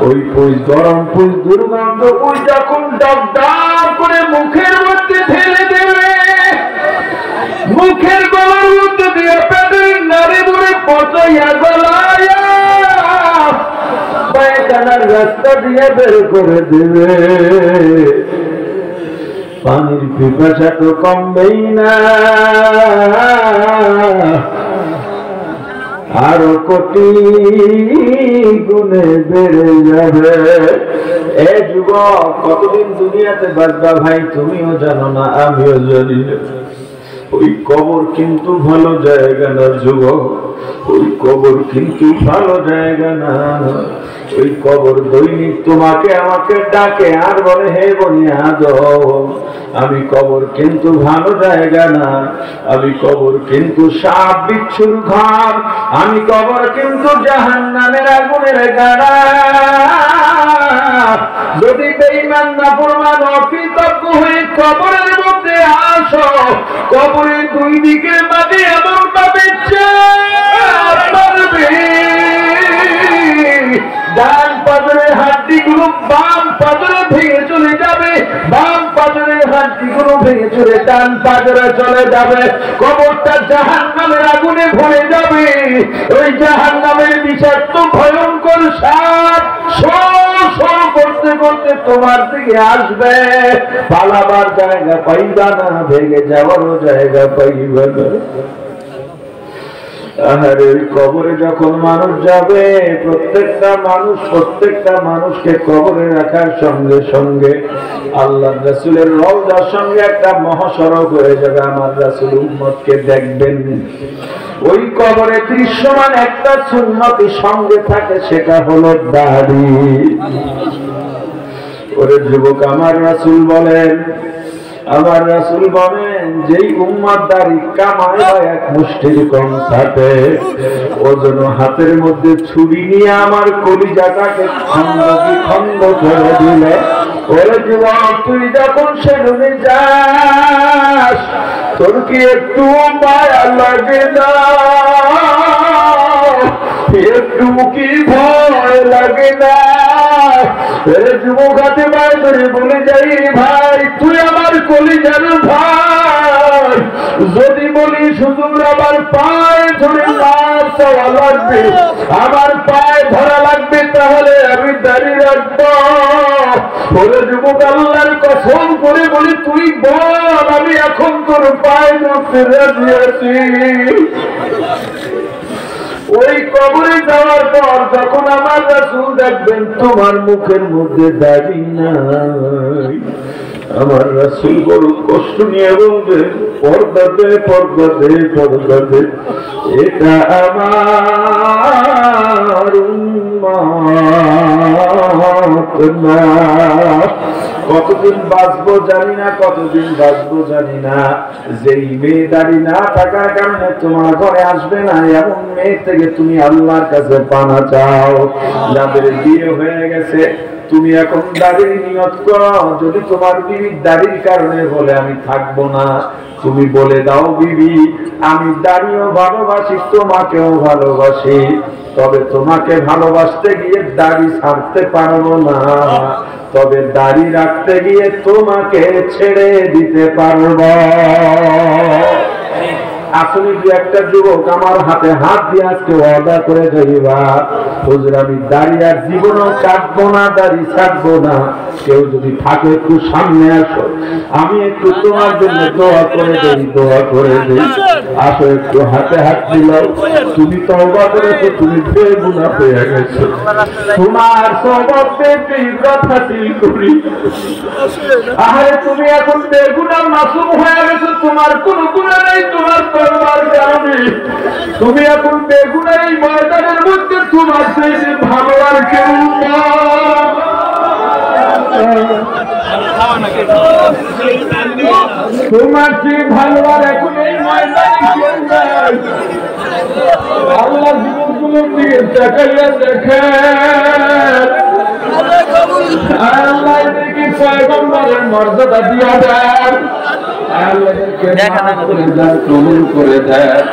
ওই পুরুষ গরম পুরুষ দুর্গন্ধ পুরুষ যখন ডক ডাক করে মুখের মধ্যে ঢেলে দেবে, মুখের গলার মধ্যে দিয়ে পেটের নাড়ি বুড়ে পচাইয়া গলাইয়া পায়খানার রাস্তা দিয়ে বের করে দেবে। পানির পিপাসা তো কমবেই না, আরো কোটি গুণে বেড়ে যাবে। এ যুবক, কতদিন দুনিয়াতে বাঁচবা ভাই তুমিও জানো না, আমিও জানি না। ওই কবর কিন্তু ভালো জায়গা না যুবক, ওই কবর কিন্তু ভালো জায়গা না। ওই কবর দৈনিক তোমাকে আমাকে ডাকে আর বলে, হে বনিয়াদম, আমি কবর কিন্তু ভালো জায়গা না, আমি কবর কিন্তু সাপ বিচ্ছুর ঘর, আমি কবর কিন্তু জাহান্নামের আগুনের গাড়া। যদি বেঈমান নাফরমান অকৃতজ্ঞ হয়ে কবরের মধ্যে আসো, কবরের দুই দিকে মাটি এমন ভাবে পারবে, ডান পাজরের হাড্ডিগুলো বাম পাজরে ভেঙে চলে যাবে, বাম পাজরের হাড্ডিগুলো ভেঙে চলে ডান পাজরে চলে যাবে। কবরটা জাহান্নামের আগুনে ভরে যাবে। ওই জাহান্নামের বিষাক্ত ভয়ঙ্কর সাপ করতে করতে তোমার দিকে আসবে। পালাবার জায়গা পাইবা না, ভেঙে যাওয়ারও জায়গা পাইবা না। আরে কবরে যখন মানুষ যাবে, প্রত্যেকটা মানুষকে কবরে রাখার সঙ্গে সঙ্গে আল্লাহ রাসূলের রওজার সঙ্গে একটা মহাসড়ক হয়ে যাবে। আমার রাসূল উম্মতকে দেখবেন। ওই কবরে দৃশ্যমান একটা সুন্নতি সঙ্গে থাকে, সেটা হলো দাড়ি। ওরে যুবক, আমার রাসূল বলেন, যেই উম্মত দাড়ি কামায় এক মুষ্টির কম থাকে, ও যেন হাতের মধ্যে ছুরি নিয়ে আমার কলিজাটাকে খন্ড করে দিলে। ওরে যুবক, তুই যখন সেখানে যাস, তোর কি একটু মায়া লাগে না? একটু কি ভয় লাগে না? যুবক হাতে পায়ে ধরে বলে যাই, ভাই তুই আমার কলিজার ভাই, যদি বলি শুধু আমার পায়ে ধরে মার চাওয়া লাগবে, আমার পায়ে ধরা লাগবে, তাহলে আমি দাঁড়িয়ে রাখবো। বলে যুবক, আল্লাহর কসম করে বলি তুই বল, আমি এখন তোর পায়ে ধরতে রাজি আছি। ওই কবরে যাওয়ার পর যখন আমার রাসূল দেখবেন তোমার মুখের মধ্যে দাড়ি নাই, আমার রাসূল বড় কষ্ট নিয়ে বলবেন, পর্দা দে, পর্দা দে, পর্দা দে, এটা আমার উম্মত না। কতদিন বাঁচবো জানি না, কতদিন বাঁচবো জানি না। যেই মেয়ে দাড়ি না থাকার কারণে তোমার ঘরে আসবে না, এমন মেয়ে থেকে তুমি আল্লাহর কাছে পানা চাও। যাদের বিয়ে হয়ে গেছে, তুমি এখন দাড়ির নিয়ত করো, যদি তোমার বিবির দাড়ির কারণে বলে আমি থাকবো না, তুমি বলে দাও, বিবি আমি দাড়িও ভালোবাসি, তোমাকেও ভালোবাসি, তবে তোমাকে ভালোবাসতে গিয়ে দাড়ি ছাড়তে পারবো না, তবে দাড়ি রাখতে গিয়ে তোমাকে ছেড়ে দিতে পারবো। আসলে দু একটা যুবক আমার হাতে হাত দিয়ে আজকে ওয়াদা করে যাইবা, হুজুর আমি দাড়ি আর জীবনও কাটবো না, দাড়ি ছাড়বো না। কেউ যদি থাকে একটু সামনে আসো, আমি একটু তোমার জন্য দোয়া করে দেই, দোয়া করে দেই। আসো একটু হাতে হাত দিলাও। তুমি তওবা করেছো, তুমি বেগুনাহ হয়ে গেছো, তোমার সওয়াবকে ইজ্জত হাসিল করি। আরে তুমি এখন বেগুনাহ মাসুম হয়ে গেছো, তোমার কোনো গুনাহ নেই, তোমার তওবার কারণে তুমি এখন বেগুনাহ। এই ময়দানের মধ্যে তোমার সেই ভালো আর কেউ না। তোমার যে ভালো আর এখন এই ময়দানে কেউ নাই। আল্লাহ জীবনগুলোর দিকে তাকাইয়া দেখেন, আল্লাহ এদেরকে পয়গম্বরের মর্যাদা দিয়া দেন, আল্লাহকে মাফ করে দেন, কবুল করে দেন।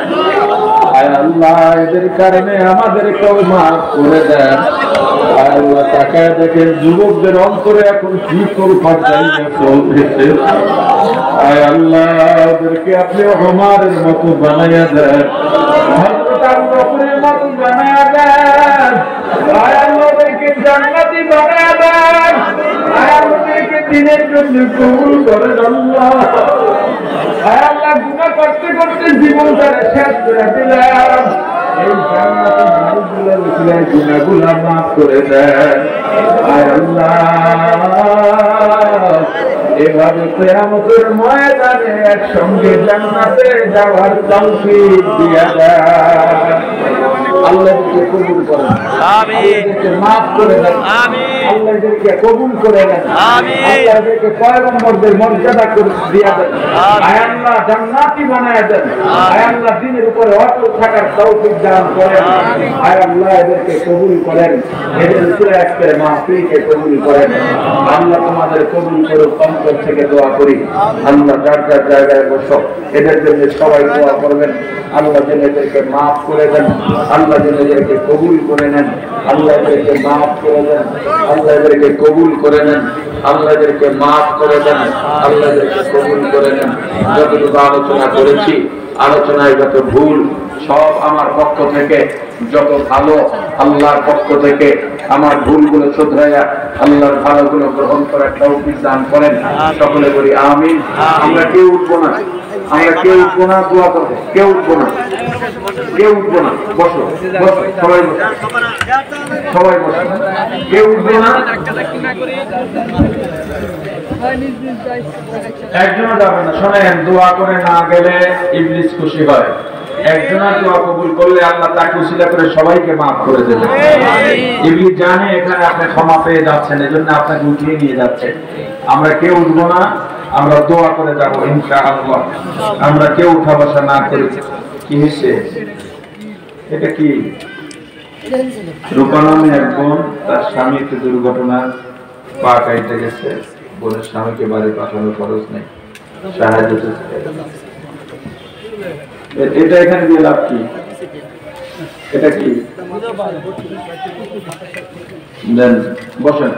আল্লাহ এদের কারণে আমাদেরকেও মাফ করে দেন। আল্লাহ তাকায় দেখেন যুবকদের অন্তরে এখন কি করবার চলতেছে। আল্লাহ ওদেরকে আপনি ওমরের মতো বানাইয়া দেন, হযরত আবু বকরের মতো বানাইয়া দেন। আল্লাহ ওদেরকে জান্নাতি বানাইয়া দেন। আল্লাহ ওদেরকে দিনের জন্য কবুল করেন। আল্লাহ আল্লাহ গুনাহ করতে করতে জীবনটাকে শেষ করে দিলাম, এই জান্নাতের মানুষগুলোর উসিলায় গুনাহগুলো মাফ করে দেন। আল্লাহ এভাবে কিয়ামতের ময়দানে একসঙ্গে জান্নাতে যাওয়ার তৌফিক দিয়া দেন। আল্লাহকে কবুল করেন, আমিন। মাফ করে দেন, আমিন। আল্লাহকে কবুল করে দেন, আমিন। আল্লাহকে পয়গম্বরদের মর্যাদা করে দিয়া দেন, আয় আল্লাহ জান্নাতি বানায় দেন, আয় আল্লাহ দ্বীনের উপরে অটল থাকার তৌফিক দান করেন, আয় আল্লাহ এদেরকে কবুল করেন, এদের উপরে একটা মাহফিলকে কবুল করেন। আল্লাহ তোমাদের কবুল করুক, অন্তর থেকে দোয়া করি। আল্লাহ যার যার জায়গায় বসো, এদের জন্য সবাই দোয়া করবেন। আল্লাহ যেন এদেরকে মাফ করে দেন, আল্লাহ যেন এদেরকে কবুল করে নেন, আল্লাহ এদেরকে মাফ করে দেন, আল্লাহ এদেরকে কবুল করে নেন, আল্লাহ এদেরকে মাফ করে দেন, আল্লাহ এদেরকে কবুল করে নেন। যতটুকু আলোচনা করেছি, আলোচনায় যত ভুল সব আমার পক্ষ থেকে, যত ভালো আল্লাহর পক্ষ থেকে। আমার ভুলগুলো শুধরাইয়া আল্লাহর ভালোগুলো গ্রহণ করার তৌফিক দান করেন। সকলে বলি আমিন। আমরা কেউ উঠবো না, আমরা কেউ উঠবো না, দোয়া করবো। কেউ উঠবো না, কেউ উঠবো না। বসো বসো, সবাই বসো, সবাই বসো, কেউ উঠবো না। একজনও যাবে না। শোনেন, দোয়া করে না গেলে ইবলিস খুশি হয়। একজনের দোয়া কবুল করলে আল্লাহ তাকে উসিলা করে সবাইকে মাফ করে দেবে। ইবলিস জানে এখানে আপনি ক্ষমা পেয়ে যাচ্ছেন, এজন্য আপনাকে উঠিয়ে নিয়ে যাচ্ছে। আমরা কেউ উঠবো না, আমরা দোয়া করে যাব ইনশাআল্লাহ। আমরা কেউ উঠা বসা না করি। কি হয়েছে? এটা কি? রূপা নামে এক বোন, তার স্বামী একটু দুর্ঘটনা, পা কাইটে গেছে। বোনের স্বামীকে বাড়ি পাঠানোর খরচ নেই, সাহায্য। এটা এখানে দিয়ে লাভ কি? এটা কি? বসেন।